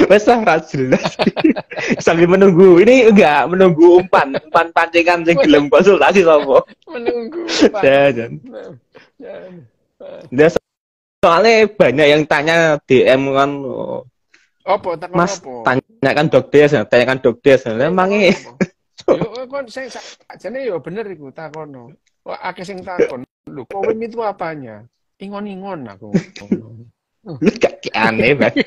Wes lah ra jelas. Sambil menunggu. Ini enggak menunggu umpan pancingan sing gelem konsultasi sapa. Menunggu Jangan. jangan. Dia soalnya banyak yang tanya DM kan, oh, Apa takon Mas apa? tanyakan Dok Des. Takon Emangnya apa? Yo kon sing sakjane yo bener iku takono. Kok akeh sing takon. Lho, kowe itu apanya? Ingon-ingon aku. lu gak aneh banget.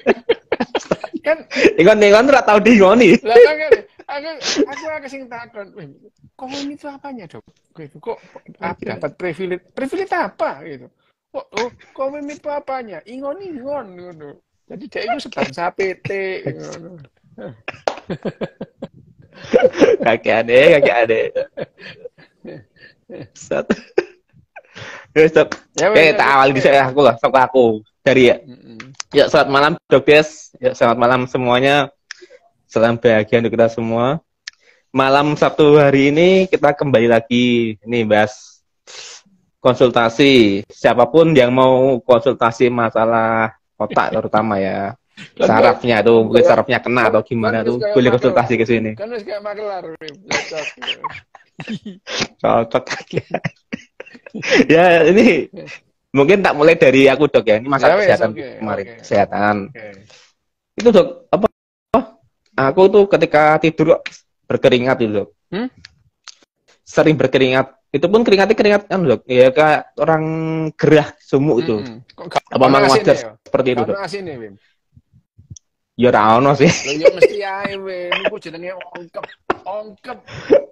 Kan Ingon ora tau dingoni. lah kan aku akeh sing takon. Kowe itu apanya, Dok? Gitu. Kok dapat privilege apa gitu. Oh, kowe itu apanya? Ingon-ingon ngono. Jadi dia itu sebangsa PT ngono. Kakek adek. Sat. Stop. Ya Oke, tak awal di saya aku lah, sampai aku dari ya. Ya, selamat malam Dok Des. Ya, selamat malam semuanya. Salam bahagia untuk kita semua. Malam Sabtu hari ini kita kembali lagi nih bahas konsultasi. Siapapun yang mau konsultasi masalah otak terutama ya. Sarafnya tuh, mungkin sarafnya kena atau gimana tuh, boleh konsultasi ke sini. Kan kayak makelar, cocok kaki. Ya, ini mungkin tak mulai dari aku Dok ya. Ini masalah kesehatan kemarin, kesehatan. Itu Dok, apa? Aku tuh ketika tidur berkeringat itu Dok. Sering berkeringat. Itu pun keringat kan Dok. Ya kayak orang gerah sumuk itu. Apa memang wajar seperti itu Dok? Ya ora ono sih. Lho ya mesti ae we, niku jenenge ongkep.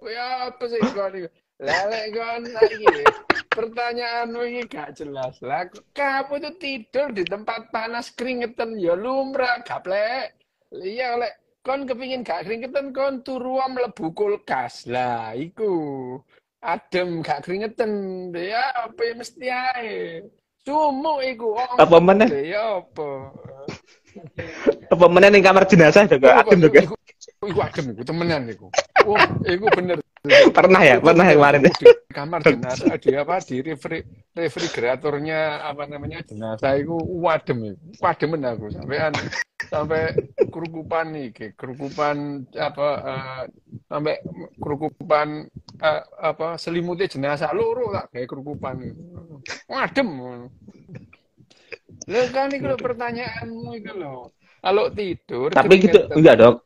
Ya apa sih kon iki? Lelek kon iki. Pertanyaanmu ini gak jelas. Lah kamu tuh tidur di tempat panas keringetan ya lumrah gaplek. Iya lek kon kepingin gak keringetan kon turu mlebu kulkas. Lah iku adem gak keringetan. Ya apa ya mesti ae. Sumuk iku apa meneh? Ya apa? Apa meneh ning kamar jenazah Dok? Adem Dok. Iku adem iku temenan iku. Oh, iku bener. Pernah kemarin di kamar jenazah di refrigeratornya apa namanya jenazah itu wadem aku sampai kerukupan apa sampai kerukupan apa selimutnya jenazah loro tak kayak kerukupan wadem lo kan itu pertanyaanmu itu lo kalau tidur tapi gitu enggak Dok.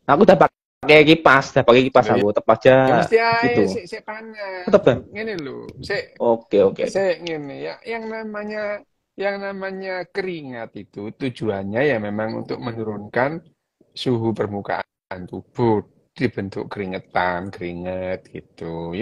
Aku udah pakai kipas aku tetap aja ya mesti aja gitu. Si panas. Tetap kan? Ngene lho, Oke. ngene ya, yang namanya keringat itu tujuannya ya memang untuk menurunkan suhu permukaan tubuh dibentuk keringet gitu.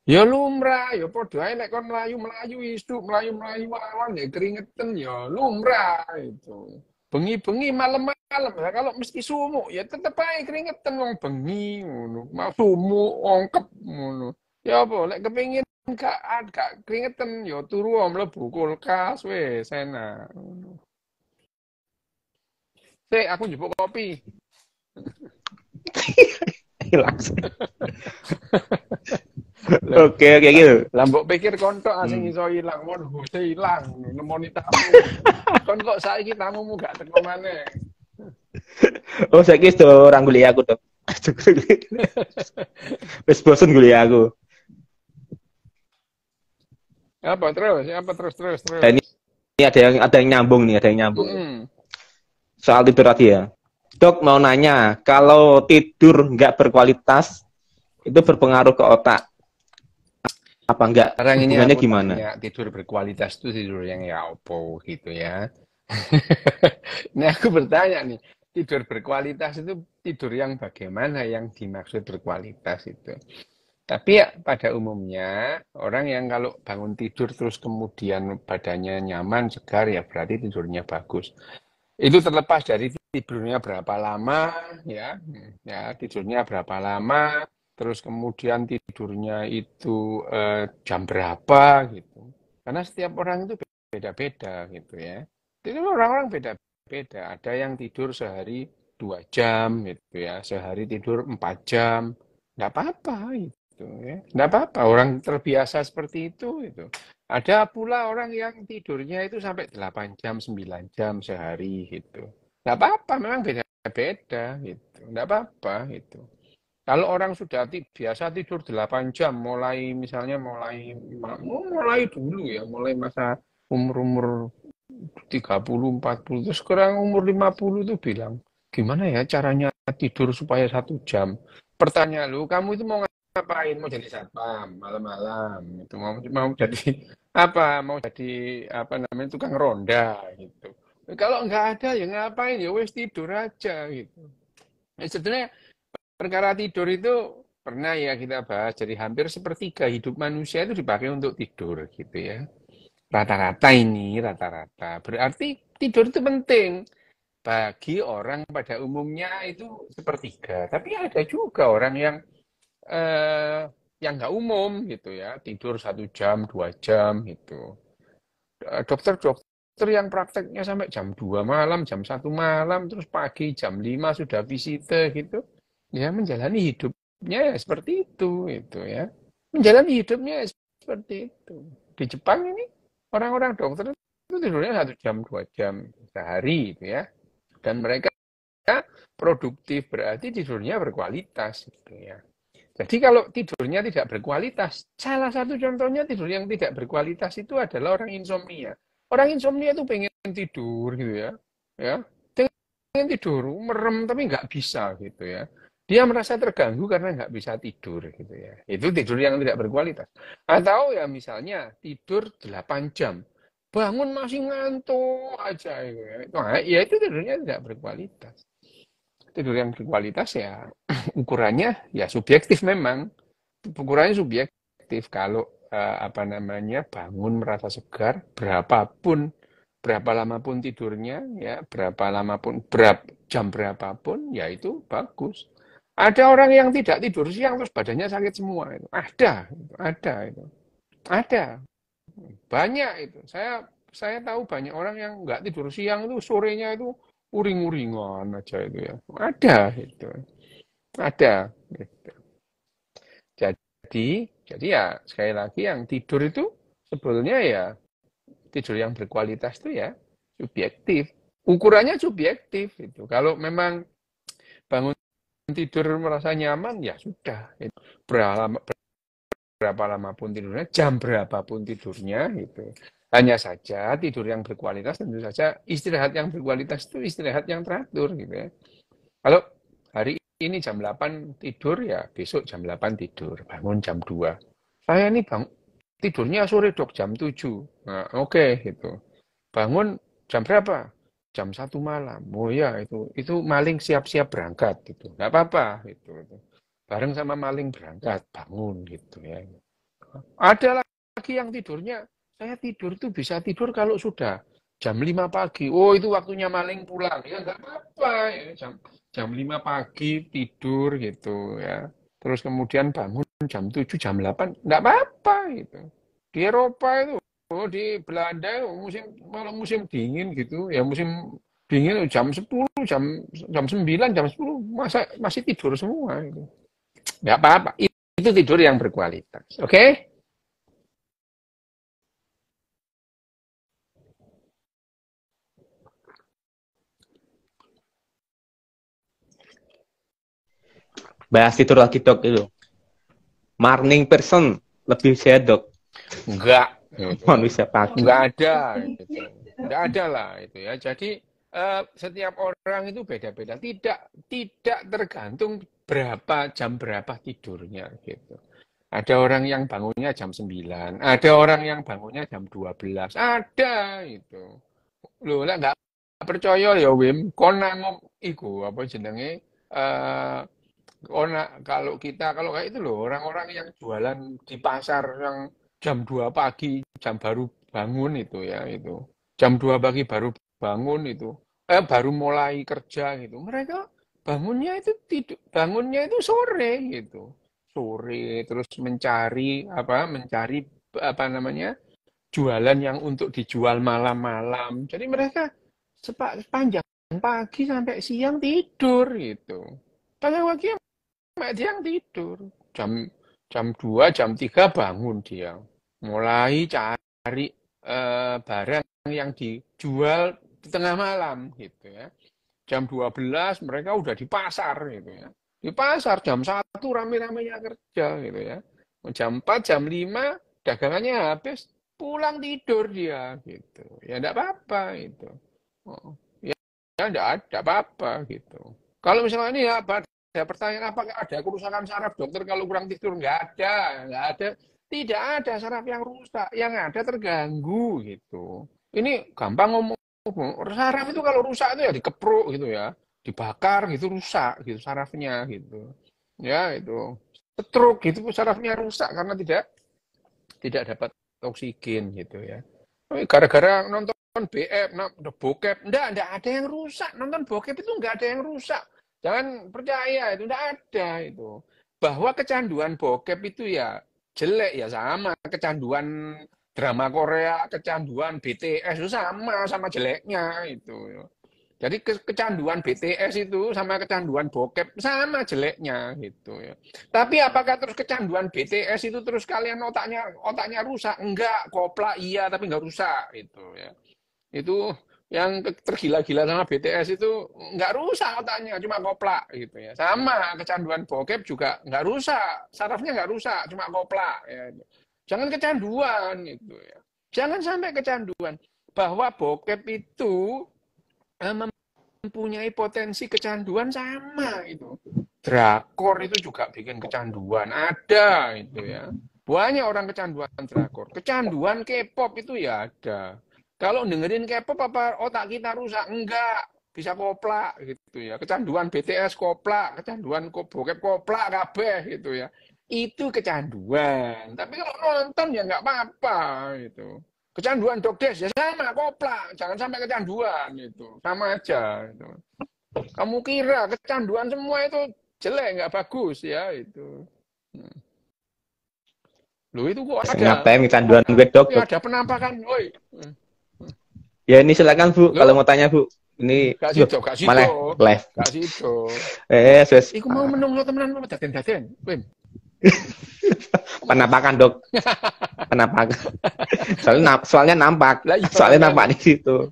Ya lumrah, ya padha ae nek kon mlayu isuk, mlayu awan ya keringetan ya lumrah itu. Bengi-bengi malam-malam ya kalau mesti sumuk ya tetep ae keringetan wong bengi ngono. Mau sumuk ongkep ngono. Ya apa lek kepengin gak keringetan ya turu mlebu kulkas wis enak ngono. Sik aku njupuk kopi. Hilang. Oke gitu. Lah mbok pikir kontok sing iso ilang, mon hose ilang, nemoni tamu. Kon kok saiki tamumu gak teko maneh. Oh, saiki wis do ora golek aku, Dok. Wis bosen golek aku. Apa terus. Dan ini ada yang nyambung nih, Soal tidur tadi ya. Dok mau nanya, kalau tidur nggak berkualitas itu berpengaruh ke otak apa enggak? Sekarang ini hubungannya aku gimana? Tanya, tidur berkualitas itu tidur yang ya opo gitu ya. Nah aku bertanya nih, tidur berkualitas itu tidur yang bagaimana yang dimaksud berkualitas itu? Tapi ya pada umumnya orang yang kalau bangun tidur terus kemudian badannya nyaman, segar ya berarti tidurnya bagus. Itu terlepas dari tidurnya berapa lama ya tidurnya berapa lama, terus kemudian tidurnya itu jam berapa gitu. Karena setiap orang itu beda-beda gitu ya. Jadi orang-orang beda-beda. Ada yang tidur sehari 2 jam gitu ya, sehari tidur 4 jam, nggak apa-apa gitu. gitu ya. Nggak apa-apa, orang terbiasa seperti itu gitu. Ada pula orang yang tidurnya itu sampai 8 jam, 9 jam sehari gitu. Nggak apa-apa, memang beda-beda gitu. Nggak apa-apa gitu. Kalau orang sudah biasa tidur 8 jam, mulai dulu ya, mulai masa umur-umur 30, 40, terus sekarang umur 50 tuh bilang, gimana ya caranya tidur supaya 1 jam? Pertanyaan lu, kamu itu mau ngapain? Mau jadi satpam malam-malam? Itu mau jadi apa? Mau jadi apa namanya tukang ronda gitu. Kalau nggak ada ya ngapain ya wes tidur aja gitu. Ya, sebetulnya perkara tidur itu pernah ya kita bahas. Jadi hampir sepertiga hidup manusia itu dipakai untuk tidur gitu ya. Rata-rata. Berarti tidur itu penting. Bagi orang pada umumnya itu sepertiga. Tapi ada juga orang yang nggak umum gitu ya. Tidur 1 jam, 2 jam gitu. Dokter-dokter yang prakteknya sampai jam 2 malam, jam 1 malam, terus pagi jam 5 sudah visite gitu. Ya menjalani hidupnya ya seperti itu ya. Menjalani hidupnya ya seperti itu. Di Jepang ini orang-orang dokter itu tidurnya 1 jam, 2 jam sehari gitu ya. Dan mereka produktif berarti tidurnya berkualitas gitu ya. Jadi kalau tidurnya tidak berkualitas, salah satu contohnya tidur yang tidak berkualitas itu adalah orang insomnia. Orang insomnia itu pengen tidur gitu ya, pengen tidur, merem tapi nggak bisa gitu ya. Dia merasa terganggu karena nggak bisa tidur gitu ya. Itu tidur yang tidak berkualitas. Atau ya misalnya tidur 8 jam, bangun masih ngantuk aja gitu ya. Nah, ya itu tidurnya tidak berkualitas. Tidur yang berkualitas ya ukurannya ya subjektif memang. Ukurannya subjektif. Kalau apa namanya bangun merasa segar, berapa lama pun tidurnya, ya jam berapapun, ya itu bagus. Ada orang yang tidak tidur siang terus badannya sakit semua itu. Ada, banyak itu. Saya tahu banyak orang yang nggak tidur siang itu sorenya itu uring-uringan aja itu ya. Ada. Gitu. Jadi ya sekali lagi yang tidur itu sebetulnya ya tidur yang berkualitas itu ya subjektif. Ukurannya subjektif itu. Kalau memang bangun tidur merasa nyaman ya sudah. Berapa lama pun tidurnya, jam berapapun tidurnya gitu. Hanya saja tidur yang berkualitas tentu saja istirahat yang berkualitas itu istirahat yang teratur gitu ya. Kalau hari ini jam 8 tidur ya besok jam 8 tidur, bangun jam 2. Saya ini tidurnya sore dok jam 7. Nah, oke gitu. Bangun jam berapa? Jam 1 malam. Oh ya itu maling siap-siap berangkat gitu. Enggak apa-apa gitu. Bareng sama maling berangkat, bangun gitu ya. Ada lagi yang tidurnya, saya tidur tuh bisa tidur kalau sudah jam 5 pagi. Oh, itu waktunya maling pulang. Ya enggak apa-apa ya. Jam 5 pagi tidur gitu ya. Terus kemudian bangun jam 7, jam 8, enggak apa-apa gitu. Di Eropa itu, di Belanda kalau musim dingin gitu, ya musim dingin jam 10, jam 9, jam 10 masih tidur semua gitu. Enggak apa-apa. Itu tidur yang berkualitas. Oke? Bahas tidur lagi dok itu. Morning person lebih sehat dok. Enggak. Gitu. Manusia pagi. Enggak ada. Gitu. Enggak ada lah itu ya. Jadi setiap orang itu beda-beda. Tidak tergantung jam berapa tidurnya gitu. Ada orang yang bangunnya jam 9, ada orang yang bangunnya jam 12, ada itu. Loh, lah enggak percaya ya Wim, kon nangok iku apa jenenge kalau kayak itu loh orang-orang yang jualan di pasar yang jam 2 pagi jam baru bangun itu ya itu jam 2 pagi baru bangun itu baru mulai kerja gitu mereka bangunnya itu sore gitu sore terus mencari apa namanya jualan yang untuk dijual malam-malam jadi mereka sepanjang pagi sampai siang tidur gitu. Pada pagi sampai siang tidur. Jam Jam 2, jam 3 bangun dia. Mulai cari barang yang dijual di tengah malam gitu ya. Jam 12 mereka udah di pasar gitu ya. Di pasar jam 1 rame-ramenya kerja gitu ya. Jam 4, jam 5 dagangannya habis, pulang tidur dia gitu. Ya enggak apa-apa itu. Oh, ya enggak ada apa-apa gitu. Kalau misalnya ini ya ada pertanyaan apakah ada kerusakan saraf dokter kalau kurang tidur? Enggak ada. Tidak ada saraf yang rusak, yang ada terganggu gitu. Ini gampang ngomong. Saraf itu kalau rusak itu ya dikepruk gitu ya, dibakar gitu rusak gitu sarafnya gitu. Ya itu stroke gitu sarafnya rusak karena tidak dapat oksigen gitu ya. Gara-gara nonton BF, bokep, enggak ada yang rusak. Nonton bokep itu enggak ada yang rusak. Jangan percaya itu enggak ada itu. Bahwa kecanduan bokep itu ya jelek ya sama kecanduan drama Korea, kecanduan BTS itu sama jeleknya itu. Jadi kecanduan BTS itu sama kecanduan bokep sama jeleknya gitu ya. Tapi apakah terus kecanduan BTS itu terus kalian otaknya rusak? Enggak, koplak iya tapi enggak rusak itu ya. Itu yang tergila-gila sama BTS itu enggak rusak otaknya, cuma koplak gitu ya. Sama kecanduan bokep juga enggak rusak, sarafnya enggak rusak, cuma koplak ya. Jangan kecanduan gitu ya. Jangan sampai kecanduan bahwa bokep itu mempunyai potensi kecanduan sama itu. Drakor itu juga bikin kecanduan, ada itu ya. Banyak orang kecanduan drakor. Kecanduan K-pop itu ya ada. Kalau dengerin K-pop apa otak kita rusak? Enggak. Bisa koplak gitu ya. Kecanduan BTS koplak, kecanduan bokep koplak kabeh gitu ya. Itu kecanduan. Tapi kalau nonton ya nggak apa-apa gitu. Kecanduan dokdes ya sama koplak, jangan sampai kecanduan itu, sama aja itu. Kamu kira kecanduan semua itu jelek nggak bagus ya itu. Loh itu kok ada ngapain kecanduan gue dok? ya ada penampakan, woi. Ya ini silakan Bu, Loh? kalau mau tanya Bu. Ini gak sido, malah live. Gak sido. Ses. Iku mau menunggu temenan apa daten-daten, Wim. Penampakan dok, penampakan. Soalnya nampak, Lah, iya, soalnya nampak di situ.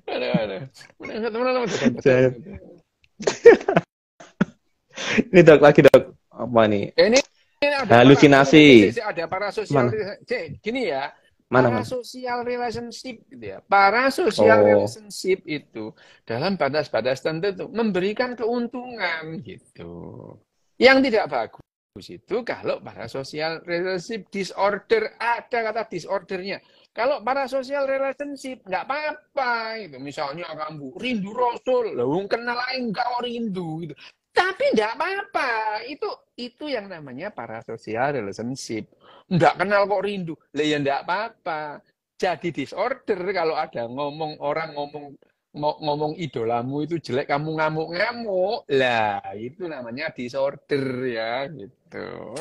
Ini dok lagi dok, apa nih? Ini ada halusinasi. Ada parasosial. Gini ya, mana? Parasocial relationship gitu ya. Parasocial relationship itu dalam batas-batas tertentu memberikan keuntungan gitu. Yang tidak bagus itu kalau parasocial relationship disorder, ada kata disordernya. Kalau parasocial relationship nggak apa-apa itu. Misalnya kamu rindu Rasul, lalu kenal engkau rindu gitu. Tapi nggak apa-apa. Itu yang namanya parasocial relationship. Nggak kenal kok rindu. Lah ya nggak apa-apa. Jadi disorder kalau ada orang ngomong idolamu itu jelek, kamu ngamuk-ngamuk. Lah, itu namanya disorder ya gitu.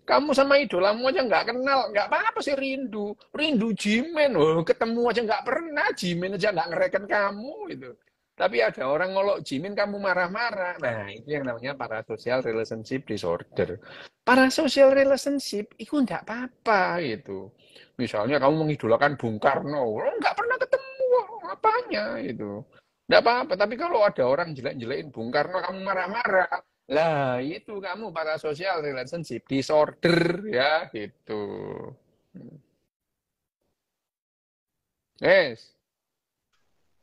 Kamu sama idolamu aja nggak kenal, nggak apa-apa sih rindu. Rindu Jimin, ketemu aja nggak pernah, Jimin aja nggak ngereken kamu gitu. Tapi ada orang ngolok Jimin, kamu marah-marah. Nah, itu yang namanya parasocial relationship disorder. Parasocial relationship itu nggak apa-apa gitu. Misalnya kamu mengidolakan Bung Karno, nggak pernah ketemu, apanya itu. Nggak apa-apa, tapi kalau ada orang jelek-jelekin Bung Karno, kamu marah-marah. Lah, itu kamu parasocial relationship disorder ya, gitu. Yes.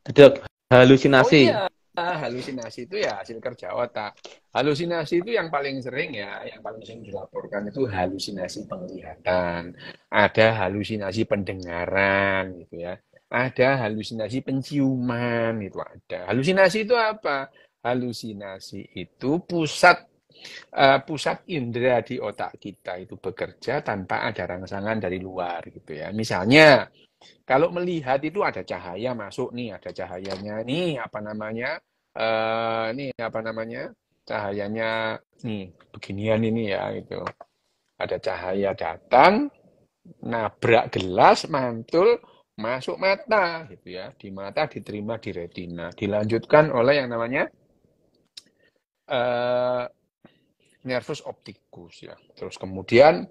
Dok, halusinasi. Oh iya, halusinasi itu ya hasil kerja otak. Halusinasi itu yang paling sering ya, yang paling sering dilaporkan itu halusinasi penglihatan. Ada halusinasi pendengaran gitu ya. Ada halusinasi penciuman itu ada. Halusinasi itu apa? Halusinasi itu pusat indera di otak kita itu bekerja tanpa ada rangsangan dari luar gitu ya. Misalnya kalau melihat itu ada cahaya masuk nih, ada cahayanya nih apa namanya? Cahayanya nih beginian ini ya gitu. Ada cahaya datang, nabrak gelas, mantul, masuk mata gitu ya. Di mata diterima di retina, dilanjutkan oleh yang namanya nervus opticus ya. Terus kemudian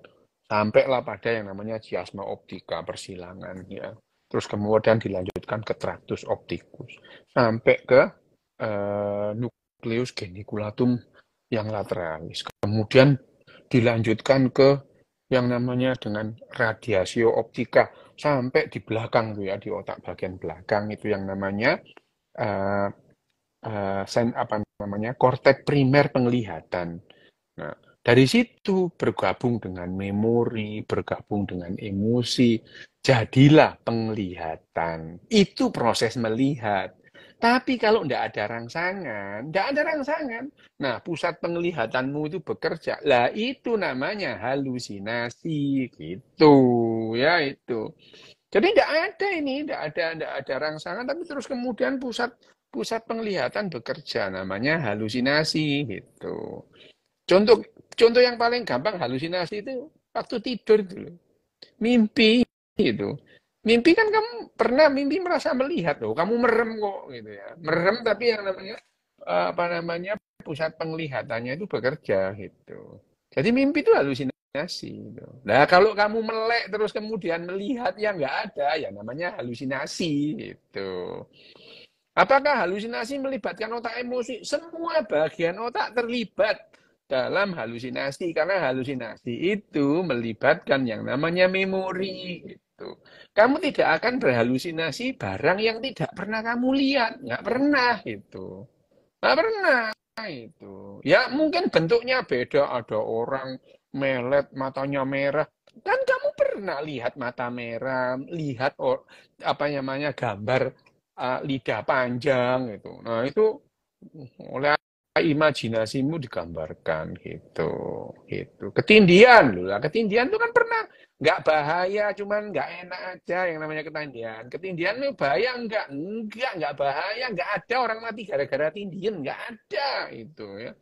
Sampailah pada yang namanya chiasma optika, persilangan ya. Terus kemudian dilanjutkan ke tractus opticus sampai ke nucleus geniculatum yang lateralis. Kemudian dilanjutkan ke yang namanya dengan radiatio optica sampai di belakang tuh ya, di otak bagian belakang itu yang namanya uh, apa namanya korteks primer penglihatan. Nah, dari situ bergabung dengan memori, bergabung dengan emosi, jadilah penglihatan. Itu proses melihat. Tapi kalau tidak ada rangsangan, tidak ada rangsangan. Nah, pusat penglihatanmu itu bekerja. Lah, itu namanya halusinasi. Gitu, ya itu. Jadi tidak ada rangsangan, tapi terus kemudian pusat pusat penglihatan bekerja, namanya halusinasi gitu. Contoh contoh yang paling gampang halusinasi itu waktu tidur itu loh. Mimpi itu. Mimpi kan kamu pernah mimpi merasa melihat loh, kamu merem kok gitu ya. Merem tapi yang namanya apa namanya pusat penglihatannya itu bekerja gitu. Jadi mimpi itu halusinasi gitu. Nah, kalau kamu melek terus kemudian melihat yang nggak ada ya namanya halusinasi gitu. Apakah halusinasi melibatkan otak emosi? Semua bagian otak terlibat dalam halusinasi karena halusinasi itu melibatkan yang namanya memori gitu. Kamu tidak akan berhalusinasi barang yang tidak pernah kamu lihat, nggak pernah itu. Nggak pernah itu. Ya mungkin bentuknya beda, ada orang melet matanya merah. Kan kamu pernah lihat mata merah, lihat apa namanya gambar lidah panjang itu. Nah, itu oleh imajinasimu digambarkan gitu. Gitu. Ketindihan loh. Lah, ketindihan itu kan pernah nggak bahaya, cuman nggak enak aja yang namanya ketindihan. Ketindihan itu bahaya nggak bahaya, nggak ada orang mati gara-gara tindihan, nggak ada itu ya.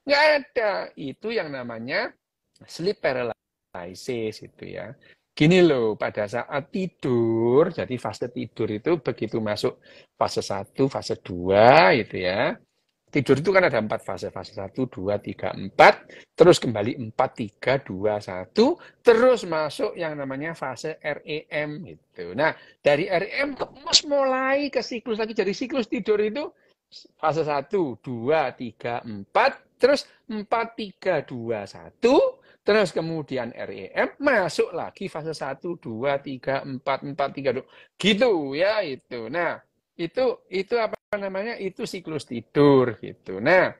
Nggak ada. Itu yang namanya sleep paralysis itu ya. Gini loh, pada saat tidur, jadi fase tidur itu begitu masuk fase 1, fase 2 itu ya. Tidur itu kan ada 4 fase, fase 1, 2, 3, 4, terus kembali 4, 3, 2, 1, terus masuk yang namanya fase REM gitu. Nah, dari REM terus mulai ke siklus lagi, jadi siklus tidur itu fase 1, 2, 3, 4, terus 4, 3, 2, 1, terus kemudian REM, masuk lagi fase 1, 2, 3, 4, 4, 3, 2. Gitu ya itu. Nah, itu apa namanya? Itu siklus tidur gitu. Nah,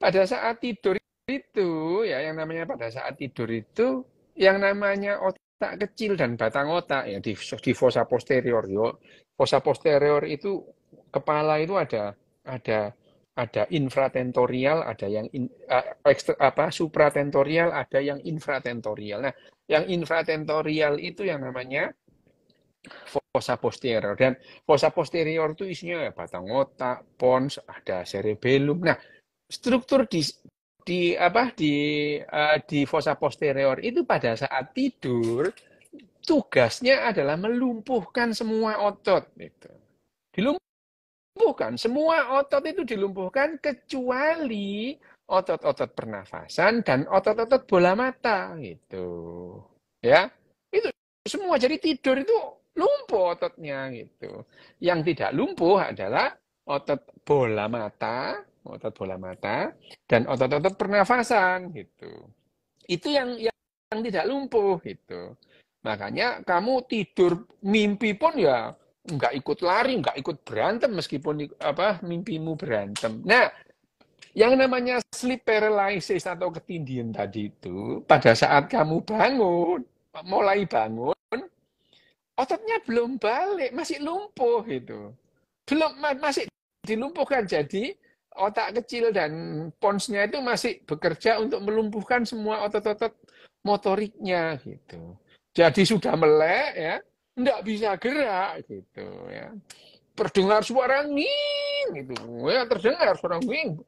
pada saat tidur itu ya yang namanya pada saat tidur itu yang namanya otak kecil dan batang otak ya di fossa posterior yo. Fossa posterior itu kepala itu ada ada infratentorial, ada yang supratentorial, ada yang infratentorial. Nah, yang infratentorial itu yang namanya fossa posterior, dan fossa posterior itu isinya ya batang otak, pons, ada cerebellum. Nah, struktur di fossa posterior itu pada saat tidur tugasnya adalah melumpuhkan semua otot gitu. Dilumpuhkan, semua otot itu dilumpuhkan kecuali otot-otot pernafasan dan otot-otot bola mata gitu. Ya. Itu semua, jadi tidur itu lumpuh ototnya gitu. Yang tidak lumpuh adalah otot bola mata dan otot-otot pernafasan gitu. Itu yang tidak lumpuh gitu. Makanya kamu tidur mimpi pun ya nggak ikut lari, nggak ikut berantem meskipun mimpimu berantem. Nah, yang namanya sleep paralysis atau ketindihan tadi itu pada saat kamu bangun, mulai bangun, ototnya belum balik, masih lumpuh gitu. Belum masih dilumpuhkan, jadi otak kecil dan ponsnya itu masih bekerja untuk melumpuhkan semua otot-otot motoriknya gitu. Jadi sudah melek ya, enggak bisa gerak gitu ya. Terdengar suara nging gitu. Ya terdengar suara nging.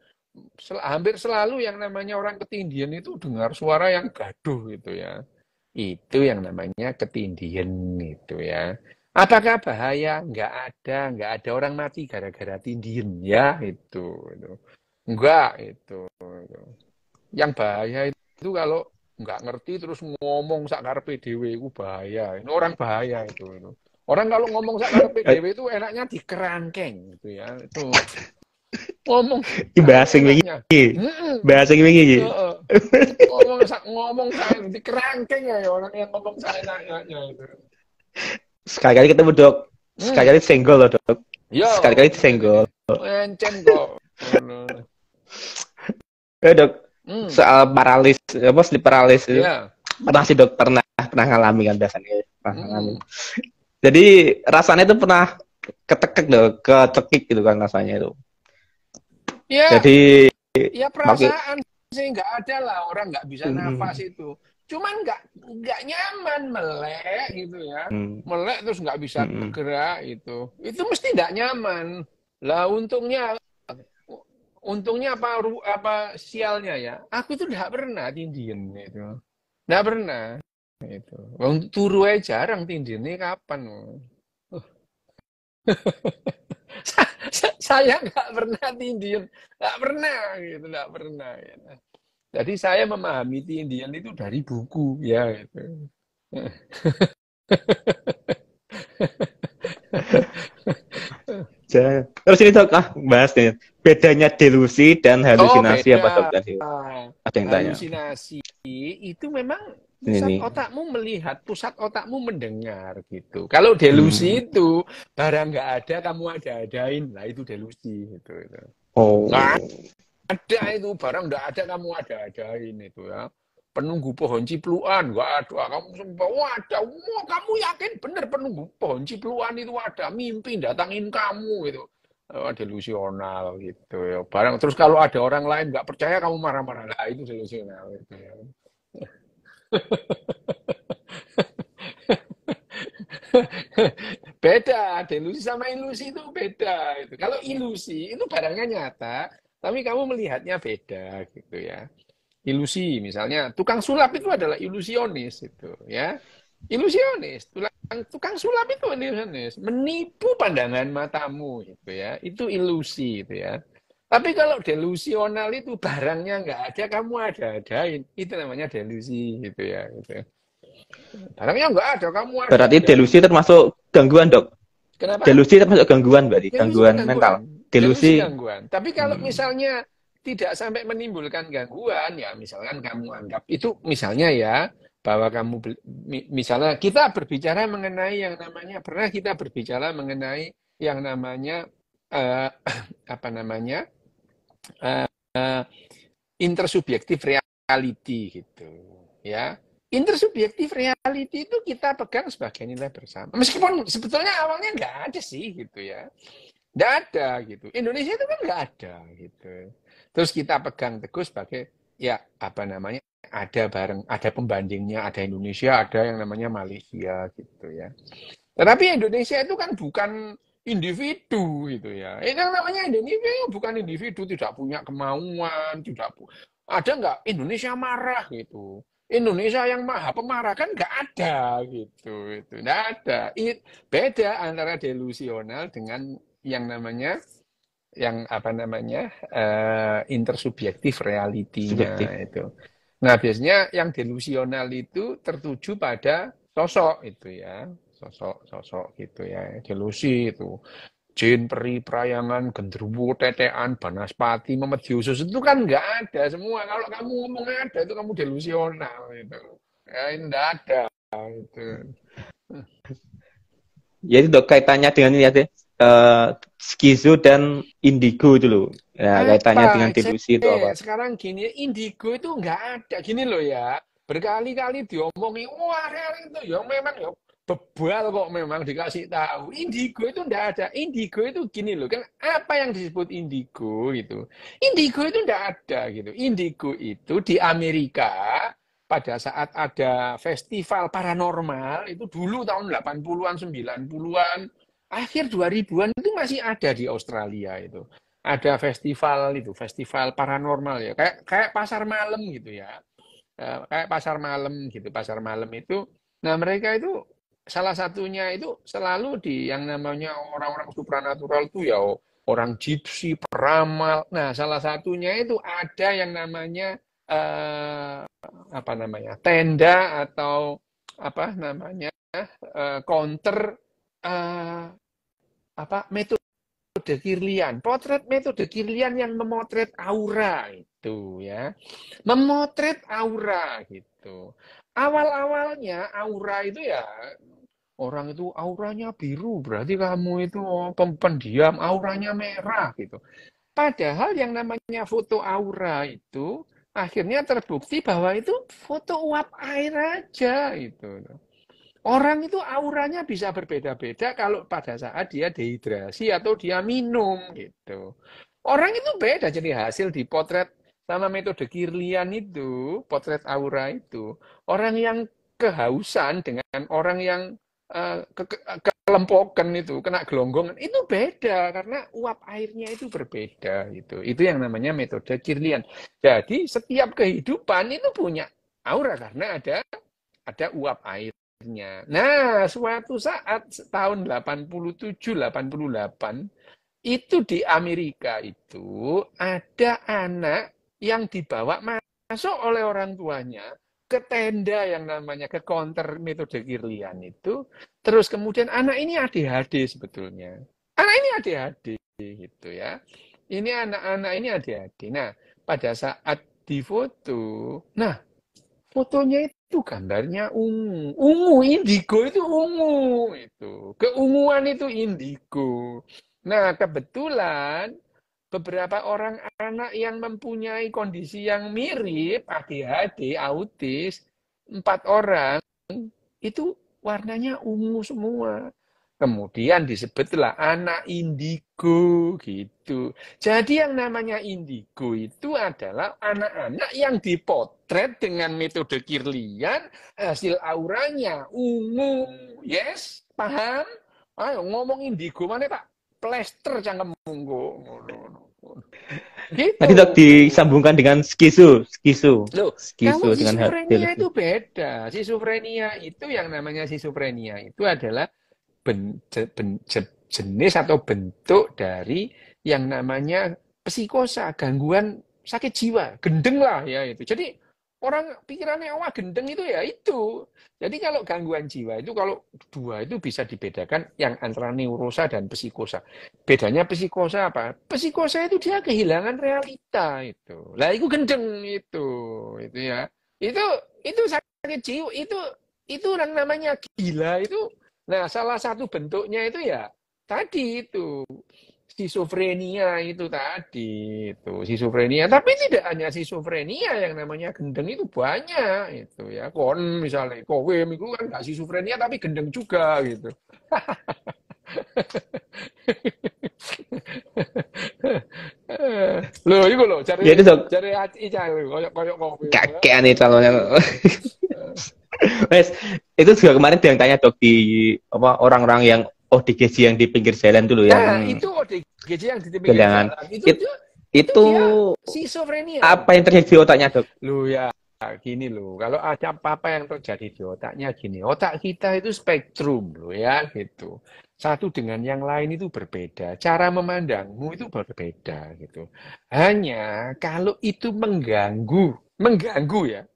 Hampir selalu yang namanya orang ketindihan itu dengar suara yang gaduh gitu ya. Itu yang namanya ketindihan itu ya. Apakah bahaya? Enggak ada orang mati gara-gara tindihan ya itu. Enggak itu. Yang bahaya itu kalau nggak ngerti terus ngomong sakarepe dhewe iku bahaya. Ini orang bahaya itu. Orang kalau ngomong sakarepe dhewe itu enaknya dikerangkeng gitu ya. Itu ngomong Bahasa wingi. enaknya. Bahasa wingi. Ngomong saya dikerangkeng ya orang yang ngomong saya enaknya itu. Sekali-kali ketemu dok, sekali-kali senggol loh dok. Sekali-kali senggol. Encen kok. Ya dok, soal paralis, apa sleep paralysis itu, pernah sih dok, pernah ngalami kan biasanya, pernah ngalami. Jadi rasanya itu pernah ketekek dok, ketekik gitu kan rasanya itu. Ya. Jadi ya perasaan sih nggak ada lah, orang nggak bisa nafas itu. Cuman nggak nyaman, melek gitu ya, melek terus nggak bisa bergerak itu mesti nggak nyaman. Lah untungnya apa sialnya ya, aku itu nggak pernah tindian itu, nggak pernah itu. Turu aja jarang tindiannya kapan. Saya nggak pernah tindian, nggak pernah gitu, nggak pernah. Gitu. Jadi saya memahami tindian itu dari buku ya gitu. Terus ini dok, bahas nih bedanya delusi dan halusinasi apa dok tadi? Ada yang tanya. Halusinasi itu memang pusat otakmu melihat, pusat otakmu mendengar gitu. Kalau delusi itu barang nggak ada kamu ada-adain, lah itu delusi gitu. Nggak ada itu barang nggak ada kamu ada-adain itu ya. Penunggu pohon cipluan nggak ada, kamu sempat ada, wah kamu yakin bener penunggu pohon cipluan itu ada, mimpi datangin kamu itu. Delusional gitu ya. Barang terus kalau ada orang lain nggak percaya kamu marah-marah, lah itu delusional gitu ya. Beda, delusi sama ilusi itu beda. Itu. Kalau ilusi itu barangnya nyata, tapi kamu melihatnya beda gitu ya. Ilusi misalnya tukang sulap itu adalah ilusionis itu ya. Ilusionis, tukang sulap itu ilusionis, menipu pandangan matamu gitu ya. Itu ilusi itu ya. Tapi kalau delusional itu barangnya nggak ada, kamu ada-adain. Itu namanya delusi gitu ya. Gitu. Barangnya nggak ada, kamu ada. Berarti delusi termasuk gangguan dok? Kenapa? Delusi termasuk gangguan berarti, gangguan mental. Delusi gangguan. Tapi kalau misalnya tidak sampai menimbulkan gangguan, ya misalkan kamu anggap itu misalnya ya, bahwa kamu misalnya kita berbicara mengenai yang namanya, pernah kita berbicara mengenai yang namanya apa namanya intersubjektif reality gitu ya. Intersubjektif reality itu kita pegang sebagai nilai bersama, meskipun sebetulnya awalnya nggak ada sih gitu ya, nggak ada gitu. Indonesia itu kan nggak ada gitu. Terus kita pegang teguh sebagai ya apa namanya, ada bareng, ada pembandingnya, ada Indonesia, ada yang namanya Malaysia gitu ya. Tetapi Indonesia itu kan bukan individu gitu ya. Yang namanya Indonesia bukan individu, tidak punya kemauan, ada nggak Indonesia marah gitu. Indonesia yang maha pemarah kan nggak ada gitu, itu nggak ada. Beda antara delusional dengan yang namanya yang apa namanya intersubjektif realitinya itu. Nah biasanya yang delusional itu tertuju pada sosok itu ya, sosok gitu ya, delusi itu. Jin, peri, prayangan, genderuwo, tetean, banaspati, memediusus itu kan nggak ada semua. Kalau kamu ngomong ada itu kamu delusional gitu. Ya ini nggak ada gitu. Jadi dok kaitannya dengan ini ya deh, skizo dan indigo itu loh. Ya, kaitannya dengan delusi itu apa? Sekarang gini, indigo itu nggak ada. Gini loh ya, berkali-kali diomongi, wah itu ya memang ya bebal kok memang dikasih tahu. Indigo itu nggak ada. Indigo itu gini loh, kan apa yang disebut indigo itu? Indigo itu nggak ada gitu. Indigo itu di Amerika pada saat ada festival paranormal itu dulu tahun 80-an, 90-an, akhir 2000-an itu masih ada di Australia itu. Ada festival itu, festival paranormal ya, kayak pasar malam gitu ya. Kayak pasar malam gitu, pasar malam itu. Nah, mereka itu salah satunya itu selalu di yang namanya orang-orang supranatural itu ya orang gypsy, peramal. Nah, salah satunya itu ada yang namanya apa namanya, tenda atau apa namanya, counter apa metode Kirlian. Potret metode Kirlian yang memotret aura itu ya. Memotret aura gitu. Awal-awalnya aura itu ya orang itu auranya biru, berarti kamu itu pendiam, auranya merah gitu. Padahal yang namanya foto aura itu akhirnya terbukti bahwa itu foto uap air aja itu. Orang itu auranya bisa berbeda-beda kalau pada saat dia dehidrasi atau dia minum gitu. Orang itu beda, jadi hasil dipotret sama metode Kirlian itu, potret aura itu. Orang yang kehausan dengan orang yang kelempokan itu, kena gelonggongan, itu beda karena uap airnya itu berbeda gitu. Itu yang namanya metode Kirlian. Jadi setiap kehidupan itu punya aura karena ada uap airnya. Nah, suatu saat tahun 87-88 itu di Amerika itu ada anak yang dibawa masuk oleh orang tuanya ke tenda yang namanya ke counter metode Kirlian itu. Terus kemudian anak ini ADHD sebetulnya. Anak ini ADHD gitu ya. Ini anak-anak ini ADHD. Nah, pada saat difoto, nah fotonya itu gambarnya ungu. Ungu, indigo itu ungu. Itu. Keunguan itu indigo. Nah, kebetulan beberapa orang anak yang mempunyai kondisi yang mirip, ADHD, autis, 4 orang, itu warnanya ungu semua. Kemudian disebutlah anak indigo gitu. Jadi yang namanya indigo itu adalah anak-anak yang dipotret dengan metode Kirlian, hasil auranya ungu. Yes, paham? Ayo ngomong indigo mana Pak? Plester cangkem munggo. Gitu. Tadi dok disambungkan dengan skisu Loh, kalau dengan schizophrenia lebih. itu beda. Schizophrenia itu yang namanya schizophrenia itu adalah jenis atau bentuk dari yang namanya psikosa, gangguan sakit jiwa, gendeng lah ya itu. Jadi orang pikirannya wah gendeng itu ya itu. Jadi kalau gangguan jiwa itu kalau dua itu bisa dibedakan yang antara neurosa dan psikosa. Bedanya psikosa apa? Psikosa itu dia kehilangan realita itu. Lah itu gendeng itu ya. Itu sakit jiwa itu orang namanya gila itu. Nah, salah satu bentuknya itu ya tadi itu skizofrenia itu tadi itu skizofrenia. Tapi tidak hanya skizofrenia yang namanya gendeng itu banyak itu ya. Kon misalnya kowe itu kan nggak skizofrenia tapi gendeng juga gitu. Loh, itu loh cari Jadi dok cari hati cari koyok kowe. kakean nih calonnya. Wes, itu juga kemarin dia yang tanya dok di apa orang-orang yang ODGJ yang di pinggir jalan dulu Nah, yang itu ODGJ yang di pinggir gelangan. jalan. Itu Dia schizophrenia. apa yang terjadi di otaknya dok? Lu ya gini loh, kalau ada apa-apa yang terjadi di otaknya gini, otak kita itu spektrum loh ya gitu. Satu dengan yang lain itu berbeda, cara memandangmu itu berbeda gitu. Hanya kalau itu mengganggu ya,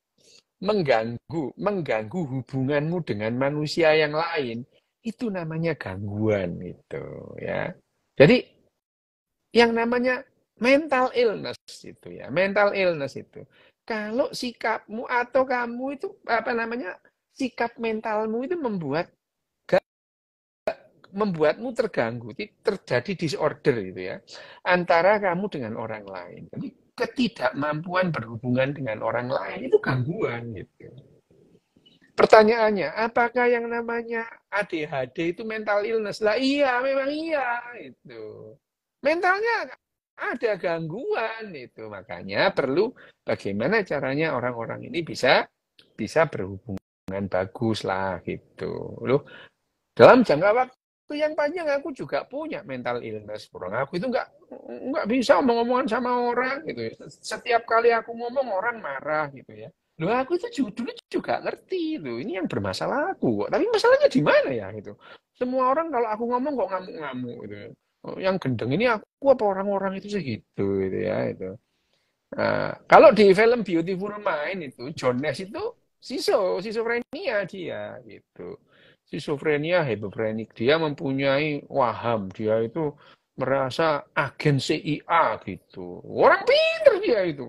mengganggu hubunganmu dengan manusia yang lain, itu namanya gangguan gitu ya. Jadi yang namanya mental illness itu ya, mental illness itu. Kalau sikapmu atau kamu itu apa namanya sikap mentalmu itu membuatmu terganggu, terjadi disorder itu ya antara kamu dengan orang lain. Jadi ketidakmampuan berhubungan dengan orang lain itu gangguan gitu. Pertanyaannya, apakah yang namanya ADHD itu mental illness? Lah iya, memang iya itu. Mentalnya ada gangguan itu. Makanya perlu bagaimana caranya orang-orang ini bisa berhubungan bagus lah gitu. Loh, dalam jangka waktu yang panjang aku juga punya mental illness. Orang aku itu nggak bisa omong-omongan sama orang gitu. Setiap kali aku ngomong orang marah gitu ya. Loh aku itu dulu juga ngerti loh. Ini yang bermasalah aku kok. Tapi masalahnya di mana ya gitu. Semua orang kalau aku ngomong kok ngamuk-ngamuk gitu. Oh, yang gendeng ini aku apa orang-orang itu segitu gitu ya itu. Kalau di film Beautiful Mind itu John Nash itu schizophrenia dia gitu. Schizophrenia hebefrenik. Dia mempunyai waham. Dia itu merasa agen CIA gitu. Orang pinter dia itu.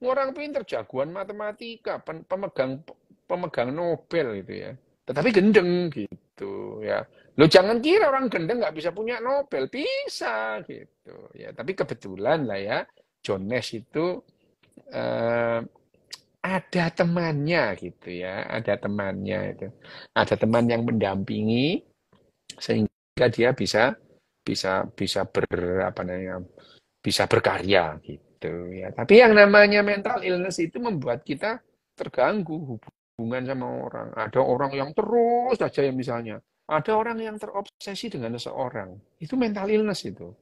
Orang pinter jagoan matematika, pemegang pemegang Nobel gitu ya. Tetapi gendeng gitu ya. Lo jangan kira orang gendeng nggak bisa punya Nobel, bisa gitu ya. Tapi kebetulan lah ya, John Nash itu eh, ada temannya gitu ya, ada temannya itu, ada teman yang mendampingi sehingga dia bisa bisa bisa ber apa namanya bisa berkarya gitu ya. Tapi yang namanya mental illness itu membuat kita terganggu hubungan sama orang. Ada orang yang terus saja ya misalnya, ada orang yang terobsesi dengan seseorang, itu mental illness itu.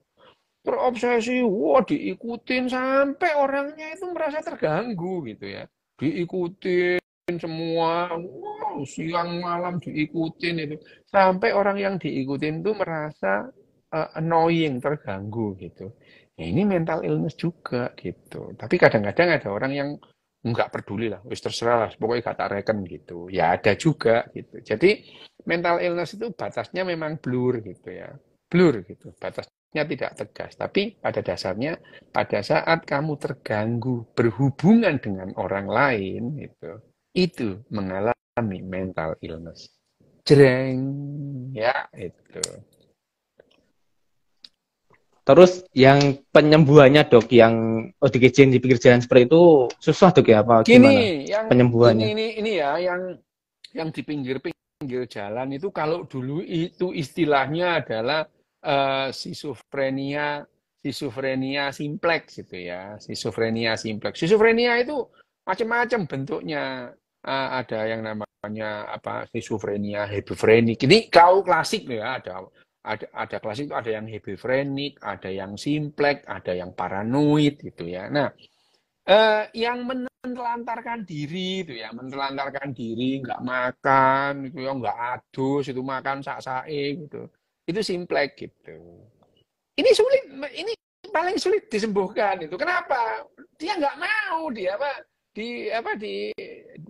Terobsesi, wah diikutin sampai orangnya itu merasa terganggu gitu ya. Diikutin semua, wow, siang malam diikutin itu. Sampai orang yang diikutin itu merasa annoying, terganggu gitu. Ya, ini mental illness juga gitu. Tapi kadang-kadang ada orang yang nggak peduli lah, wis terserah lah, pokoknya gak tak reken gitu. Ya ada juga gitu. Jadi mental illness itu batasnya memang blur gitu ya. Blur gitu, batasnya tidak tegas. Tapi pada dasarnya pada saat kamu terganggu berhubungan dengan orang lain itu mengalami mental illness. Jreng, ya itu. Terus yang penyembuhannya dok, yang ODGJ di pinggir jalan seperti itu susah dok ya, apa gimana Gini, yang penyembuhannya? ini ya, yang di pinggir-pinggir jalan itu kalau dulu itu istilahnya adalah schizophrenia, schizophrenia simplex gitu ya, schizophrenia simplex. Schizophrenia itu macam-macam bentuknya. Ada yang namanya apa schizophrenia hebefrenik. Ini kau klasik ya, ada klasik itu ada yang hebefrenik, ada yang simplex, ada yang paranoid gitu ya. Nah, yang menelantarkan diri itu ya, menelantarkan diri, nggak makan, itu ya nggak adus, itu makan sak-sae gitu. Itu simplek gitu. Ini sulit, ini paling sulit disembuhkan itu. Kenapa? Dia nggak mau, dia apa di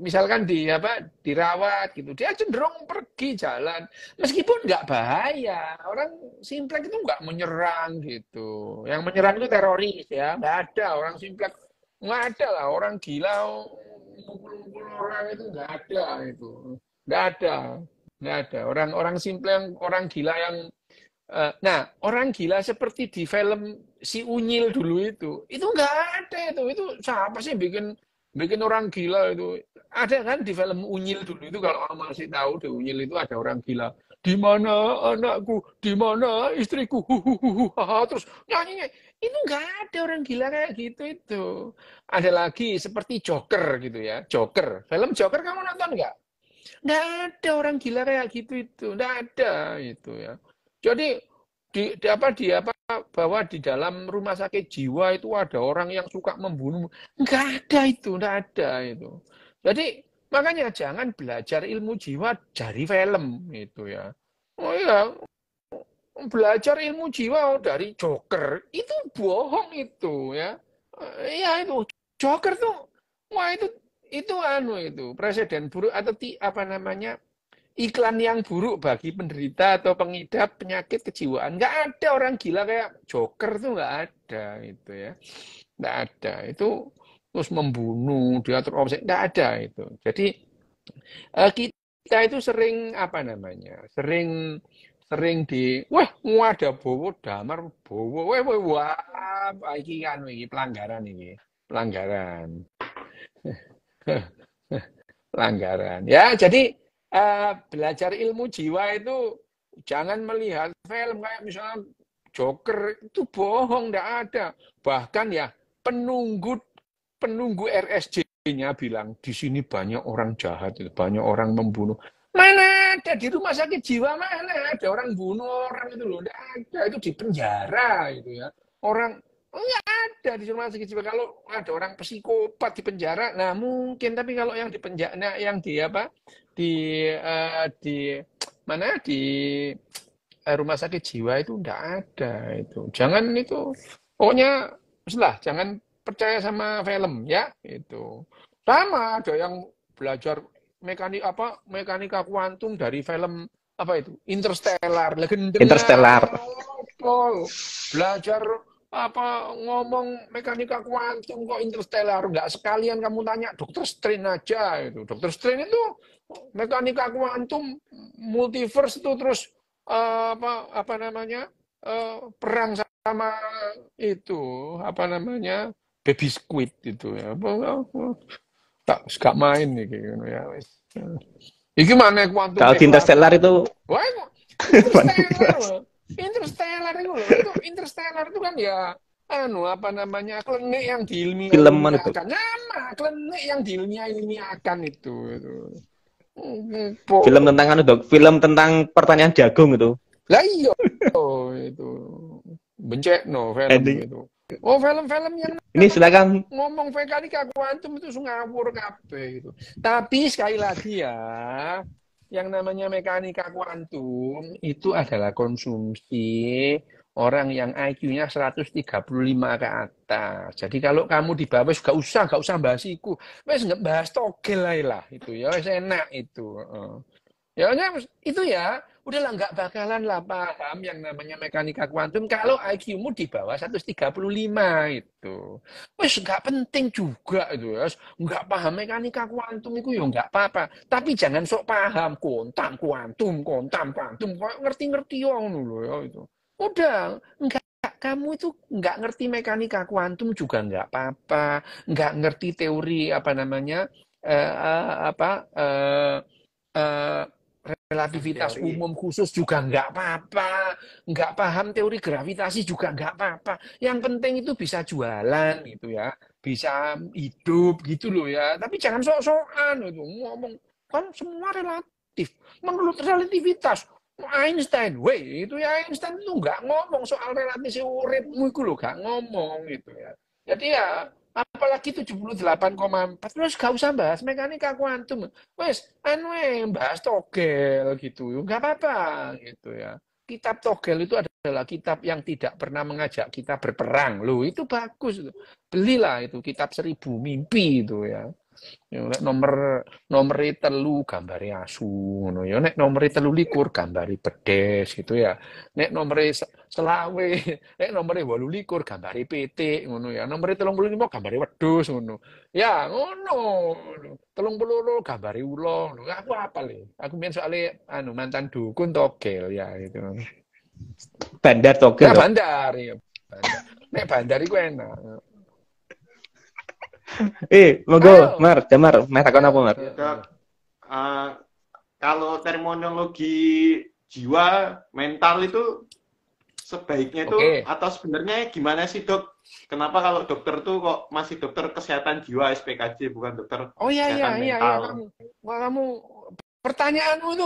misalkan di apa dirawat gitu. Dia cenderung pergi jalan, meskipun nggak bahaya. Orang simplek itu nggak menyerang gitu. Yang menyerang itu teroris ya, nggak ada orang simplek. Nggak ada lah orang gila mukul-mukul orang itu nggak ada itu. Nggak ada. Nggak ada. Orang-orang simple yang orang gila yang nah, orang gila seperti di film si Unyil dulu itu nggak ada itu siapa sih bikin bikin orang gila itu? Ada kan di film Unyil dulu itu kalau kamu masih tahu di Unyil itu ada orang gila. Di mana anakku? Di mana istriku? Terus nyanyinya itu nggak ada orang gila kayak gitu itu. Ada lagi seperti Joker gitu ya, Joker. Film Joker kamu nonton nggak? Nggak ada orang gila kayak gitu itu, nggak ada itu ya. Jadi di apa bahwa di dalam rumah sakit jiwa itu ada orang yang suka membunuh, nggak ada itu, nggak ada itu. Jadi makanya jangan belajar ilmu jiwa dari film itu ya. Oh ya, belajar ilmu jiwa dari Joker itu bohong itu ya. Ya itu Joker tuh, wah itu anu itu presiden buruk atau apa namanya iklan yang buruk bagi penderita atau pengidap penyakit kejiwaan. Nggak ada orang gila kayak Joker tuh nggak ada itu ya. Nggak ada. Itu terus membunuh, dia terobsesi. Nggak ada itu. Jadi kita itu sering apa namanya? Sering sering wah ada bowo damar bowo wah iki kan iki pelanggaran ini pelanggaran pelanggaran ya jadi belajar ilmu jiwa itu jangan melihat film kayak misalnya Joker itu bohong, nggak ada. Bahkan ya penunggu penunggu RSJ-nya bilang di sini banyak orang jahat, banyak orang membunuh. Mana ada di rumah sakit jiwa mana ada orang bunuh orang itu loh, nggak ada itu di penjara itu ya. Orang nggak ada di rumah sakit jiwa kalau ada orang psikopat di penjara, nah mungkin tapi kalau yang di penjara, nah, yang di apa di mana di rumah sakit jiwa itu enggak ada itu. Jangan itu pokoknya lah jangan percaya sama film ya, itu. Sama ada yang belajar mekanika kuantum dari film apa itu? Interstellar, Interstellar. Belajar ngomong mekanika kuantum kok Interstellar, nggak sekalian kamu tanya Dokter Strange aja itu. Dokter Strange itu mekanika kuantum, multiverse itu, terus apa namanya, perang sama itu apa namanya, baby squid itu ya. Tak gak main nih kayak gitu ya wis. Iki mana kuantum Kalau di Interstellar itu wah, Interstellar loh. Interstellar itu loh. Itu Interstellar itu kan ya apa namanya, klenik yang filman itu. diilmiah-ilmiahkan. Nama klenik yang diilmiah-ilmiahkan itu. Film tentang dok, film tentang pertanyaan jagung itu. Lah iya itu. Bencekno film itu. Oh, film-film yang ini silakan ngomong mekanika kuantum itu ngawur kabeh gitu. Tapi sekali lagi ya, yang namanya mekanika kuantum itu adalah konsumsi orang yang IQ-nya 135 ke atas. Jadi kalau kamu di bawah gak usah bahas iku. Wes nggak bahas togel lah itu ya, wes enak itu. Ya itu ya, udahlah nggak bakalan lah paham yang namanya mekanika kuantum kalau IQ-mu di bawah 135 itu. Wes nggak penting juga itu ya. Nggak paham mekanika kuantum itu ya nggak apa-apa. Tapi jangan sok paham kuantum, kok ngerti-ngerti yang dulu ya itu. Udah, nggak, kamu itu nggak ngerti mekanika kuantum juga nggak apa-apa. Nggak ngerti teori apa namanya, relativitas umum khusus juga nggak apa-apa, nggak paham teori gravitasi juga nggak apa-apa. Yang penting itu bisa jualan gitu ya, bisa hidup gitu loh ya. Tapi jangan sok-sokan itu ngomong, kan semua relatif. Menurut relativitas Einstein, itu ya Einstein itu nggak ngomong soal relativitas uripmu itu loh, nggak ngomong gitu ya. Jadi ya apalagi 78,4 terus gak usah bahas mekanika kuantum. Wes, bahas togel gitu. Nggak apa-apa gitu ya. Kitab togel itu adalah kitab yang tidak pernah mengajak kita berperang. Loh, itu bagus. Belilah itu kitab 1000 mimpi itu ya. Nek nomor telu gambari asu ngono ya. Nek nomor 23 gambari bedes gitu ya. Nek nomor selawe, nek nomor 28 gambari pitik ngono ya. Nomor 35 gambari wedhus ngono. Ya, ngono. 30 gambari ula. Aku apal ya. Aku biyen soalnya mantan dukun togel ya gitu. Bandar togel. Nah, bandar ya. Nek bandar iku enak. Monggo, Mar, Jamar, takon apa, Mar? Kalau terminologi jiwa mental itu sebaiknya itu atau sebenarnya gimana sih, Dok? Kenapa kalau dokter tuh kok masih dokter kesehatan jiwa SPKJ bukan dokter kesehatan mental? Kamu pertanyaanmu itu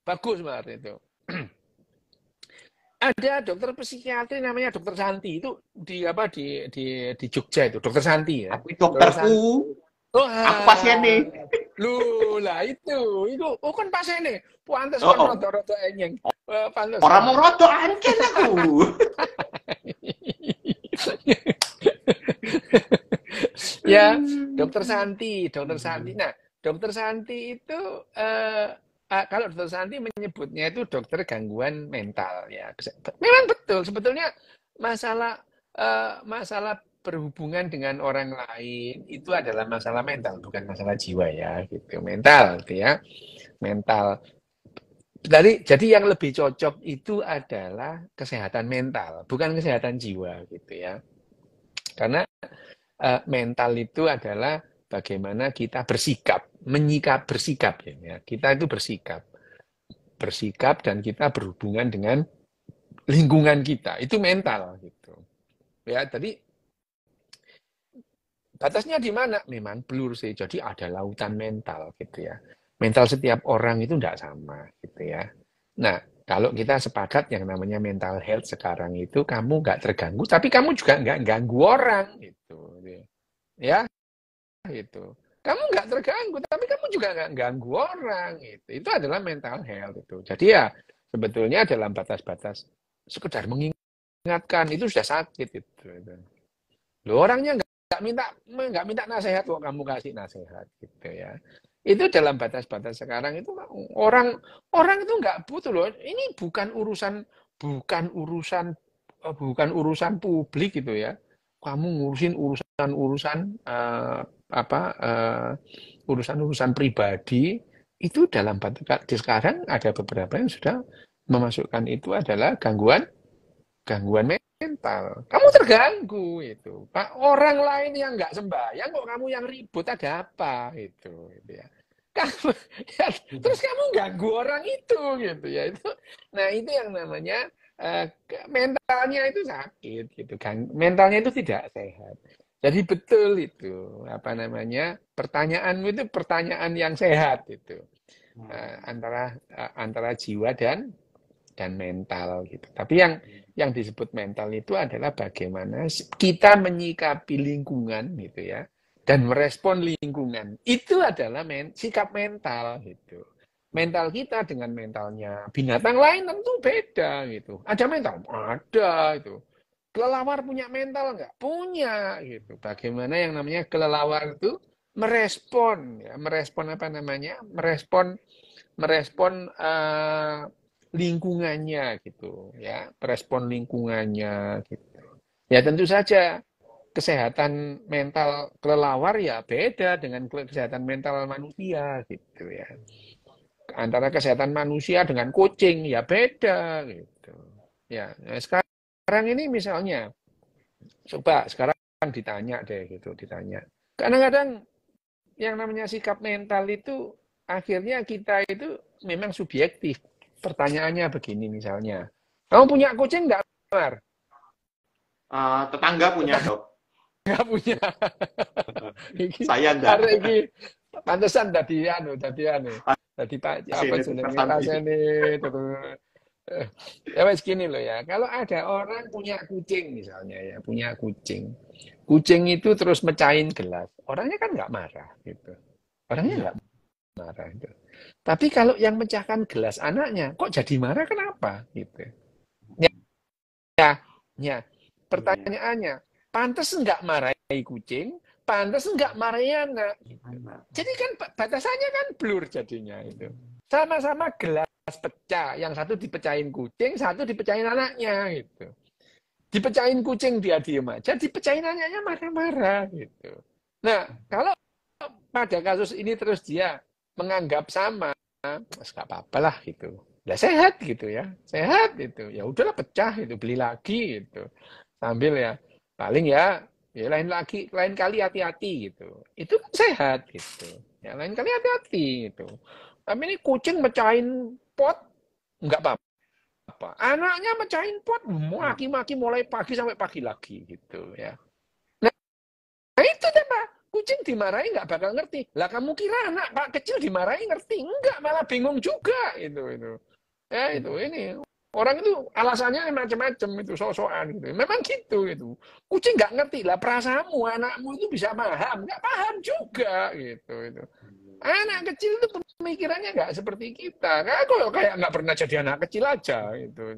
bagus, Mar, itu. Ada dokter psikiatri namanya Dokter Santi itu di Jogja itu, Dokter Santi ya. Aku dokterku. Aku pasiennya. Lu lah itu kan pasiennya. Pantes kan rada-rada enyeng. Pantes. Orang mau rada angken aku. Ya, Dokter Santi. Nah, Dokter Santi itu kalau Dokter Santi menyebutnya itu dokter gangguan mental ya. Memang betul sebetulnya masalah berhubungan dengan orang lain itu adalah masalah mental, bukan masalah jiwa ya, gitu. Mental gitu ya. Mental. Jadi yang lebih cocok itu adalah kesehatan mental, bukan kesehatan jiwa gitu ya. Karena mental itu adalah bagaimana kita bersikap ya. Kita itu bersikap dan kita berhubungan dengan lingkungan kita. Itu mental gitu. Ya, jadi batasnya di mana? Memang blur sih. Jadi ada lautan mental gitu ya. Mental setiap orang itu tidak sama gitu ya. Nah, kalau kita sepakat yang namanya mental health sekarang itu kamu nggak terganggu, tapi kamu juga nggak ganggu orang gitu. Ya, gitu. Kamu nggak terganggu, tapi kamu juga nggak ganggu orang. Gitu. Itu adalah mental health itu. Jadi ya sebetulnya dalam batas-batas sekedar mengingatkan itu sudah sakit itu. Loh, orangnya nggak nggak minta nasihat kok kamu kasih nasihat gitu ya. Itu dalam batas-batas sekarang itu orang itu nggak butuh loh. Ini bukan urusan publik gitu ya. Kamu ngurusin urusan pribadi itu dalam batas sekarang ada beberapa yang sudah memasukkan itu adalah gangguan mental. Kamu terganggu itu. Pak, orang lain yang nggak sembahyang kok kamu yang ribut, ada apa itu gitu ya. Kamu, ya, terus kamu ganggu orang itu gitu ya. Nah, itu yang namanya mentalnya itu sakit gitu kan. Mentalnya itu tidak sehat. Jadi betul itu pertanyaanmu itu pertanyaan yang sehat itu. Antara jiwa dan mental gitu. Tapi yang disebut mental itu adalah bagaimana kita menyikapi lingkungan gitu ya dan merespon lingkungan. Itu adalah sikap mental gitu. Mental kita dengan mentalnya binatang lain tentu beda gitu. Ada mental? Ada itu. Kelelawar punya mental enggak? Punya gitu. Bagaimana yang namanya kelelawar itu merespon ya, merespon lingkungannya gitu ya, respon lingkungannya gitu. Ya tentu saja kesehatan mental kelelawar ya beda dengan kesehatan mental manusia gitu ya. Antara kesehatan manusia dengan kucing ya beda gitu. Ya, nah sekarang ini misalnya coba sekarang ditanya deh gitu, ditanya. Kadang-kadang yang namanya sikap mental itu akhirnya kita itu memang subjektif. Pertanyaannya begini misalnya, kamu punya kucing nggak, Mar? Tetangga punya, Dok. Nggak punya. Saya enggak. Ini pantesan tadi Pak apa sebenarnya rasanya terus. Ya wes gini loh ya, kalau ada orang punya kucing misalnya ya, punya kucing itu terus mecahin gelas, orangnya kan nggak marah gitu, orangnya nggak marah itu. Tapi kalau yang mecahkan gelas anaknya, kok jadi marah kenapa gitu? Ya, pertanyaannya, pantas nggak marahi kucing, pantas nggak marahi anak. Jadi kan batasannya kan blur jadinya itu. Sama-sama gelas pecah, yang satu dipecahin kucing, satu dipecahin anaknya gitu. Dipecahin kucing dia diem aja, dipecahin anaknya marah-marah gitu. Nah, kalau pada kasus ini terus dia menganggap sama, nggak apa-apa lah gitu. Udah sehat gitu ya, sehat itu. Ya udahlah pecah itu, beli lagi gitu. Sambil ya paling ya lain kali hati-hati gitu. Itu kan sehat gitu. Ya lain kali hati-hati gitu. Tapi ini kucing mecahin pot, nggak apa-apa. Anaknya mecahin pot, maki-maki mulai pagi sampai pagi lagi gitu ya. Nah itu deh Pak, kucing dimarahi nggak bakal ngerti. Lah kamu kira anak Pak kecil dimarahi ngerti? Enggak, malah bingung juga itu. Ya itu ini. Orang itu alasannya macam-macam itu, sok-sokan gitu. Memang gitu itu. Kucing nggak ngerti lah perasaanmu, anakmu itu bisa paham, nggak paham juga gitu. Anak kecil itu pemikirannya nggak seperti kita. Aku kayak nggak pernah jadi anak kecil aja gitu.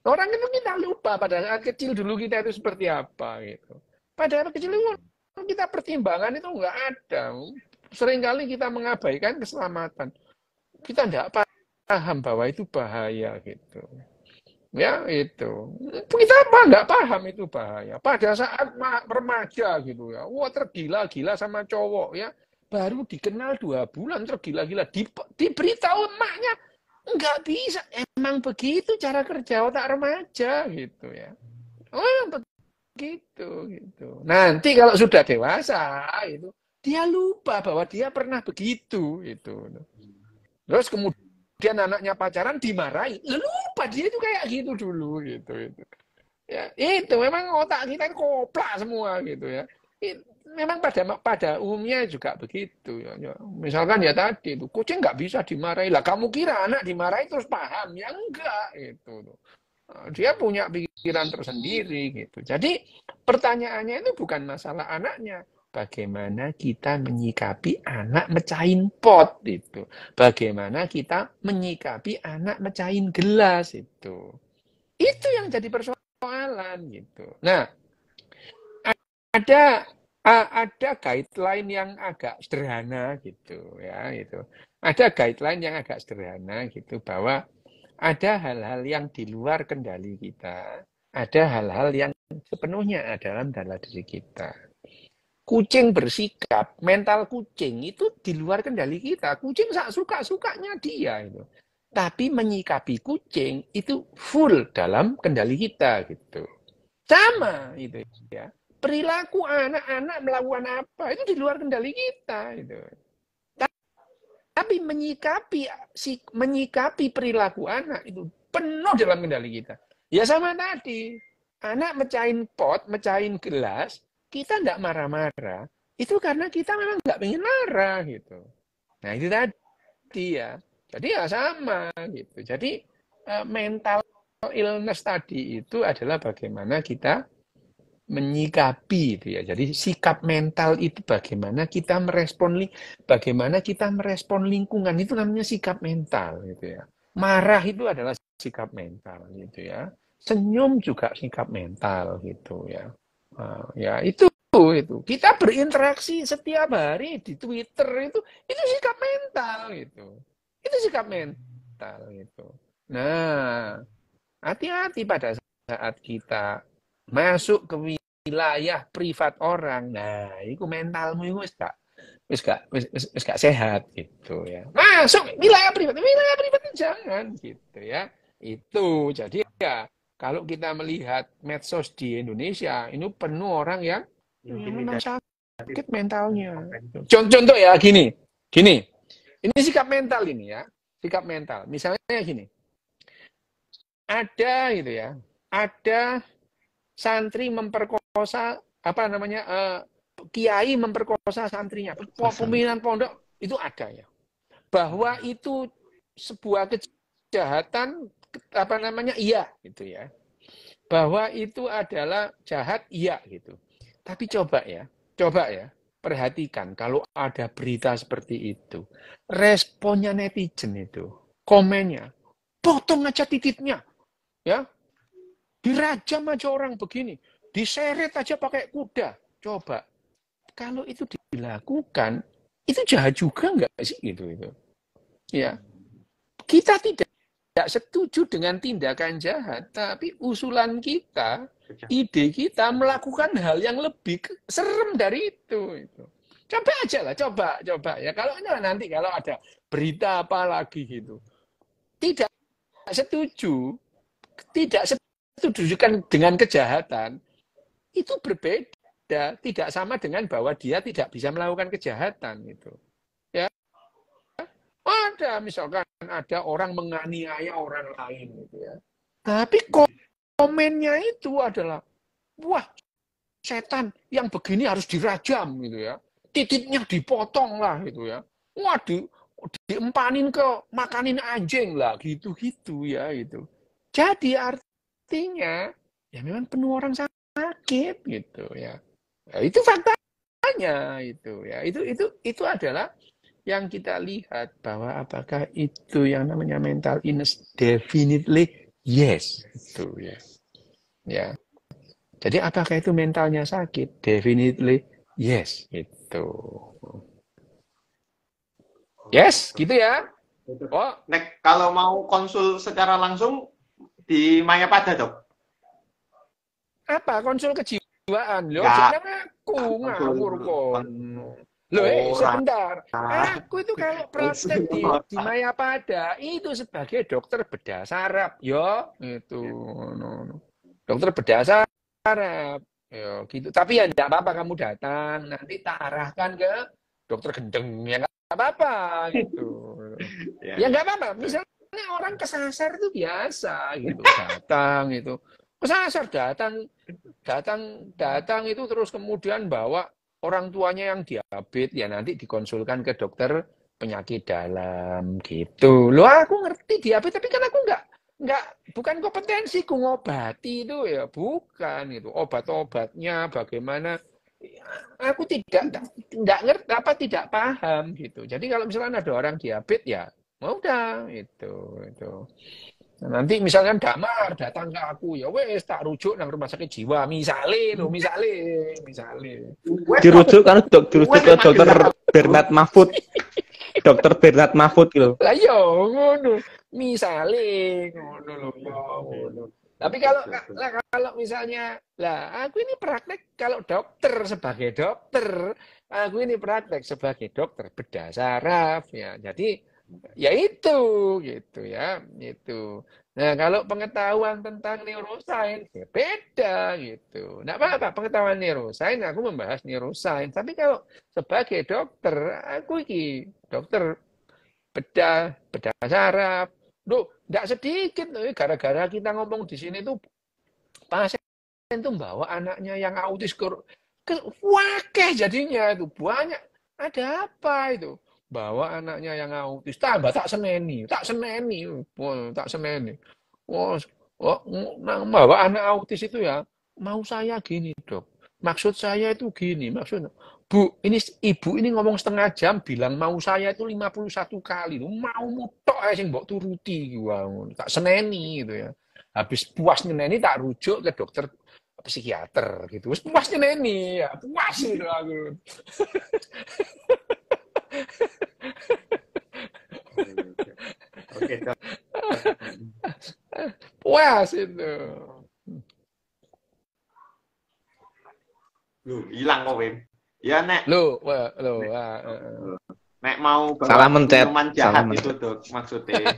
Orang itu kita lupa pada saat kecil dulu kita itu seperti apa gitu. Pada saat kecil itu kita pertimbangan itu nggak ada. Seringkali kita mengabaikan keselamatan. Kita nggak paham bahwa itu bahaya gitu. Ya itu. Kita nggak paham itu bahaya. Pada saat remaja gitu ya. Wah tergila-gila sama cowok ya. Baru dikenal 2 bulan tergila-gila. Diberitahu emaknya. Nggak bisa. Emang begitu cara kerja otak remaja gitu ya. Oh begitu gitu. Nanti kalau sudah dewasa itu dia lupa bahwa dia pernah begitu itu. Terus kemudian anaknya pacaran dimarahi, lupa dia itu kayak gitu dulu gitu. Ya itu memang otak kita koplak semua gitu ya. Memang pada umumnya juga begitu ya. Misalkan ya tadi itu kucing nggak bisa dimarahi lah. Kamu kira anak dimarahi terus paham? Ya enggak gitu. Dia punya pikiran tersendiri gitu. Jadi pertanyaannya itu bukan masalah anaknya. Bagaimana kita menyikapi anak mecahin pot itu. Bagaimana kita menyikapi anak mecahin gelas itu. Itu yang jadi persoalan gitu. Nah, ada guideline yang agak sederhana gitu ya itu. Ada guideline yang agak sederhana gitu bahwa ada hal-hal yang di luar kendali kita. Ada hal-hal yang sepenuhnya ada dalam diri kita. Kucing bersikap, mental kucing itu di luar kendali kita. Kucing suka-sukanya dia itu. Tapi menyikapi kucing itu full dalam kendali kita gitu. Sama itu ya. Perilaku anak-anak melakukan apa itu di luar kendali kita itu. Tapi menyikapi perilaku anak itu penuh dalam kendali kita. Ya sama tadi. Anak mecahin pot, mecahin gelas, kita tidak marah-marah. Itu karena kita memang nggak pengen marah gitu. Nah itu tadi ya. Jadi ya sama gitu. Jadi mental illness tadi itu adalah bagaimana kita menyikapi itu ya. Jadi sikap mental itu bagaimana kita merespon lingkungan itu namanya sikap mental gitu ya. Marah itu adalah sikap mental gitu ya. Senyum juga sikap mental gitu ya. Ya itu. Kita berinteraksi setiap hari di Twitter itu sikap mental gitu. Itu sikap mental gitu. Nah, hati-hati pada saat kita masuk ke wilayah privat orang. Nah, itu mentalmu itu wis gak sehat gitu ya. Masuk wilayah privat jangan gitu ya. Itu jadi ya kalau kita melihat medsos di Indonesia, ini penuh orang yang memang sakit mentalnya. Contoh ya gini. Ini sikap mental ini ya. Sikap mental. Misalnya gini. Ada gitu ya. Ada santri memperkosa kiai memperkosa santrinya. Pimpinan pondok itu ada ya. Bahwa itu sebuah kejahatan iya gitu ya. Bahwa itu adalah jahat iya gitu. Tapi coba ya, perhatikan kalau ada berita seperti itu, responnya netizen itu, komennya, potong aja titiknya, ya, dirajam aja orang begini, diseret aja pakai kuda. Coba, kalau itu dilakukan, itu jahat juga nggak sih gitu itu? Ya, kita tidak setuju dengan tindakan jahat, tapi usulan kita, ide kita melakukan hal yang lebih serem dari itu. Coba aja lah, coba ya. Kalau nanti kalau ada berita apa lagi gitu, tidak setuju dengan kejahatan, itu berbeda, tidak sama dengan bahwa dia tidak bisa melakukan kejahatan gitu. Ya. Ada misalkan ada orang menganiaya orang lain gitu ya. Tapi komennya itu adalah wah, setan yang begini harus dirajam gitu ya. Titiknya dipotong lah gitu ya. Wah, diempanin ke makanin anjing lah gitu-gitu ya itu. Jadi artinya ya memang penuh orang sakit gitu ya. Nah, itu faktanya itu ya. Itu adalah yang kita lihat bahwa apakah itu yang namanya mental illness, definitely yes itu ya. Ya. Jadi apakah itu mentalnya sakit? Definitely yes itu. Yes, gitu ya. Oh, Nek, kalau mau konsul secara langsung di Mayapada, Dok. Apa konsul kejiwaan? Loh, jangan aku ngawur kon. Loh, sebentar. Aku itu kalau praktek di Mayapada itu sebagai dokter bedah saraf, yo, itu. Dokter bedah saraf, yo, gitu. Tapi ya enggak apa-apa kamu datang, nanti tak arahkan ke dokter gendeng, ya enggak apa-apa gitu. Ya enggak apa-apa. Misalnya orang kesasar itu biasa gitu, datang itu. Kesasar datang itu terus kemudian bawa orang tuanya yang diabetes ya nanti dikonsulkan ke dokter penyakit dalam gitu. Loh aku ngerti diabetes tapi kan aku bukan kompetensiku ngobati itu ya, bukan itu. Obat-obatnya bagaimana aku tidak ngerti tidak paham gitu. Jadi kalau misalnya ada orang diabetes ya udah itu. Nanti misalnya Damar datang ke aku, ya wes tak rujuk nang rumah sakit jiwa, misale. Dirujuk kan dirujuk ke dokter Bernard Mahfud. Dokter Bernard Mahfud gitu. Lah iya ngono. Misale ngono lho ya ngono. Tapi kalau misalnya lah aku ini praktek kalau dokter sebagai dokter, aku ini praktek sebagai dokter bedah saraf ya. Jadi ya itu gitu ya, itu. Nah, kalau pengetahuan tentang neuroscience ya beda gitu. Enggak apa-apa pengetahuan neuroscience, aku membahas neuroscience. Tapi kalau sebagai dokter, aku ini dokter bedah saraf. Duh, enggak sedikit loh, gara-gara kita ngomong di sini tuh pasien tuh bawa anaknya yang autis ke wakeh jadinya itu banyak. Ada apa itu? Bawa anaknya yang autis, tambah tak seneni. Oh, bawa anak autis itu ya, mau saya gini dok, maksud saya itu gini, maksudnya, Bu, ini ibu ini ngomong setengah jam, bilang mau saya itu 51 kali, mau mutok aja sing mbok turuti, wow, tak seneni gitu ya. Habis puas nyeneni tak rujuk ke dokter psikiater gitu, terus puas nyeneni, ya puas itu aku. Oke, Dok. Puas itu. Loh, hilang kok, Wim. Ya, Nek. Nek mau salah mencet. Minuman jahat itu, Dok, maksudnya.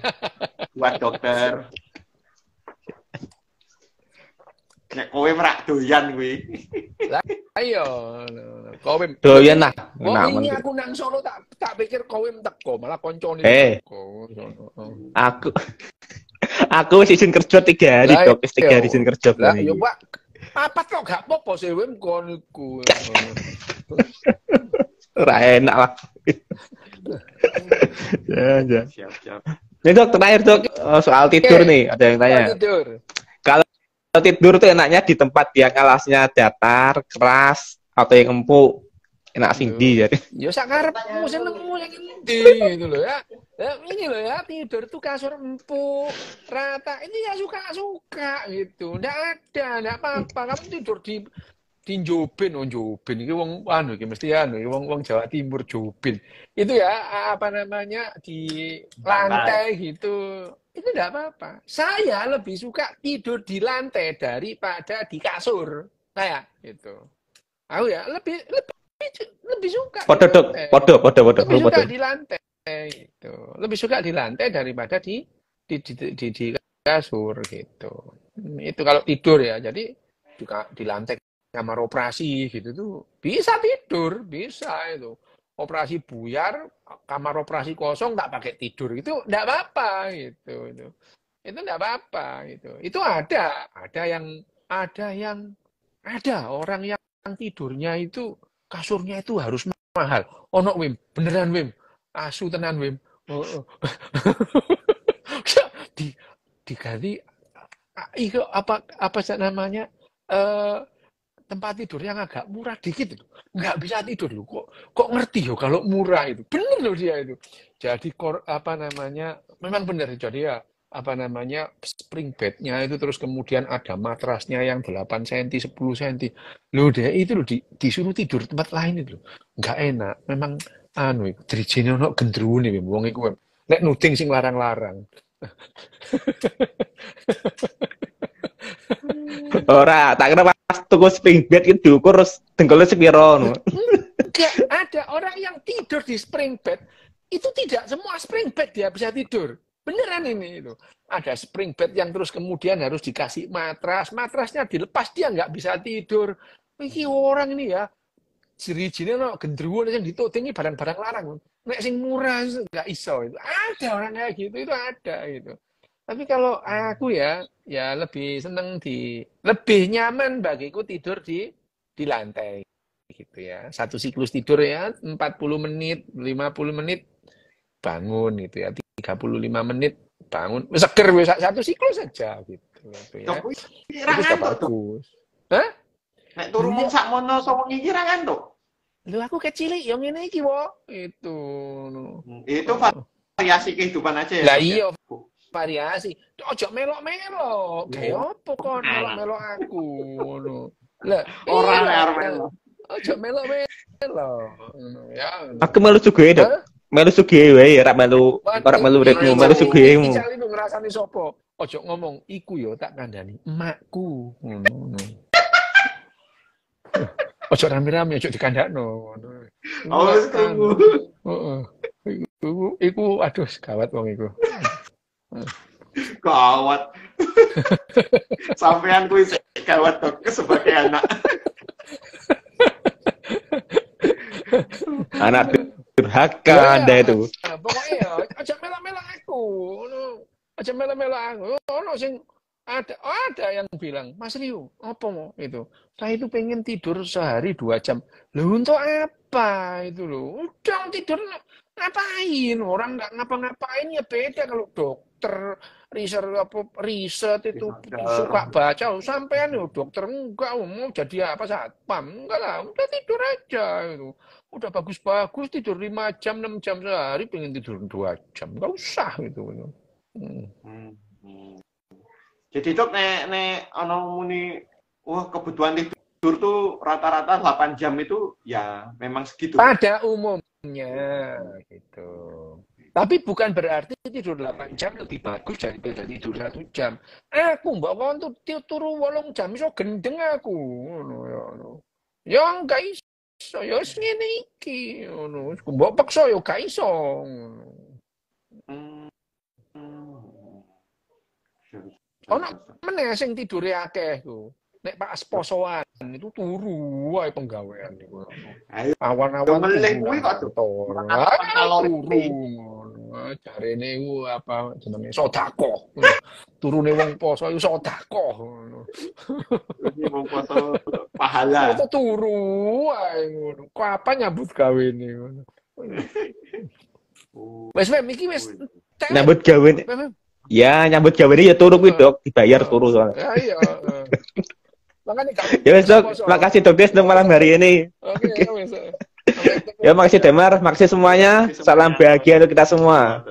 Buat dokter. Nek kowe merak doyan kuwi. Lah ayo, kowe doyan lah. Ini aku nang Solo tak pikir kowe teko, malah koncone teko. Aku wis izin kerja 3 hari, Dok. 3 hari izin kerja. Lah yo, Pak. Papat kok gak apa-apa sih Wim kon iku. Ora enak lah. Ya. Siap. Nih, Dok, terakhir, Dok, soal tidur nih, ada yang tanya. Kalau tidur tuh enaknya di tempat yang alasnya datar, keras, atau yang empuk, enak sing ndi jadi. Ya sak karepmu senengmu yang endi gitu loh ya. Ya ini loh ya, tidur tuh kasur empuk, rata. Ini ya suka-suka gitu. Enggak apa-apa. Kamu tidur di Jobin, Jobin iki wong anu iki mesti anu, wong Jawa Timur Jobin. Itu ya apa namanya di lantai gitu. Itu enggak apa-apa. Saya lebih suka tidur di lantai daripada di kasur. Saya gitu. Aku ya lebih suka. Podo. Lebih suka di lantai gitu. Lebih suka di lantai daripada di kasur gitu. Itu kalau tidur ya. Jadi di lantai kamar operasi gitu tuh bisa tidur, bisa itu. Operasi buyar, kamar operasi kosong tak pakai tidur itu enggak apa-apa gitu. Itu enggak apa-apa gitu. Itu ada orang yang tidurnya itu kasurnya itu harus mahal. Ono Wim, beneran Wim. Asu tenan Wim. Diganti itu apa namanya? Tempat tidur yang agak murah dikit itu. Nggak bisa tidur loh. Kok ngerti yo kalau murah itu. Bener loh dia itu. Jadi memang bener. Jadi ya spring bed-nya itu terus kemudian ada matrasnya yang 8 cm, 10 cm. Loh dia itu loh disuruh tidur tempat lain itu loh. Nggak enak. Memang drijine ono gendruwone wong iku. Nek nuding sing larang-larang. Ora, tak kira pas tuku spring bed itu diukur terus dengkulnya sepiro ngono. Enggak ada orang yang tidur di spring bed. Itu tidak semua spring bed dia bisa tidur. Beneran ini itu. Ada spring bed yang terus kemudian harus dikasih matras. Matrasnya dilepas dia nggak bisa tidur. Iki orang ini ya. Jeri-jeri no gendruwo yang ditutingi barang-barang larang. Nek sing murah nggak iso itu. Ada orang kayak gitu, itu ada gitu. Tapi kalau aku ya lebih seneng lebih nyaman bagiku tidur di lantai gitu ya. Satu siklus tidur ya 40 menit, 50 menit bangun gitu ya. 35 menit bangun. Seger wis satu siklus saja gitu ya. Itu sudah bagus. Hah? Nek turu mung sakmono sawang iki ra ngantuk. Lho aku kecil yo ngene iki, Wo. Itu variasi kehidupan aja ya. Lah iya. variasi. Ojo melok-melok. Kayak apa kon melok-melok aku ngono. Lah, orang arep melok. Ojo melok-melok. Ya. Aku melu sugih, Dok. Melu sugih wae, ora melu ritmu, melu sugihmu. Iki lu ngrasani sapa? Ojo ngomong iku yo tak kandhani emakku. Ngono. Ojo rame-rame, ojo dikandakno. Oh, wis krungu. Heeh. Iku aduh gawat wong iku. Gawat. Sampean kuwi gawat Dok sebagai anak. Anak durhaka Anda itu. Pokoknya ya, aja melak-melak aku. Aja melak-melak aku. Ono sing ada yang bilang, Mas Rio, apa mau itu? Saya itu pengen tidur sehari 2 jam. Loh untuk apa itu loh? Udah tidur ngapain? Orang nggak ngapa-ngapain ya beda kalau dokter riset itu suka baca. Sampean yo dokter enggak mau jadi apa satpam enggak lah. Udah tidur aja itu. Udah bagus-bagus tidur 5 jam 6 jam sehari pengen tidur 2 jam. Enggak usah gitu. Jadi Dok nek ana muni wah kebutuhan tidur tuh rata-rata 8 jam itu ya memang segitu. Pada umumnya gitu. Tapi bukan berarti tidur 8 jam lebih bagus daripada tidur 1 jam. Aku mbak kon tuh turu 8 jam iso gendeng aku ngono ya. Ya enggak iso ya ngene iki ngono. Mbok paksa ya gak iso ngono. Ono meneh sing tidure akeh ku. Nek pas posoan itu turu wae penggawean niku. Awan-awan melih kuwi kok turu. Jarene iku apa jenenge sedekah. Turune wong poso iku sedekah ngono. Iki wong poso pahala. Itu turu wae ngono. Kapan nyambut gawene ngono. Wes iki wis nyambut gawe. Ya, nyambut gawe ya turu kuwi, Dok, dibayar turu soalnya. Ya iya. Makanya ya wes Dok, makasih Dok Des untuk malam hari ini. Oke. Ya makasih Demar, makasih semuanya. Salam bahagia untuk kita semua.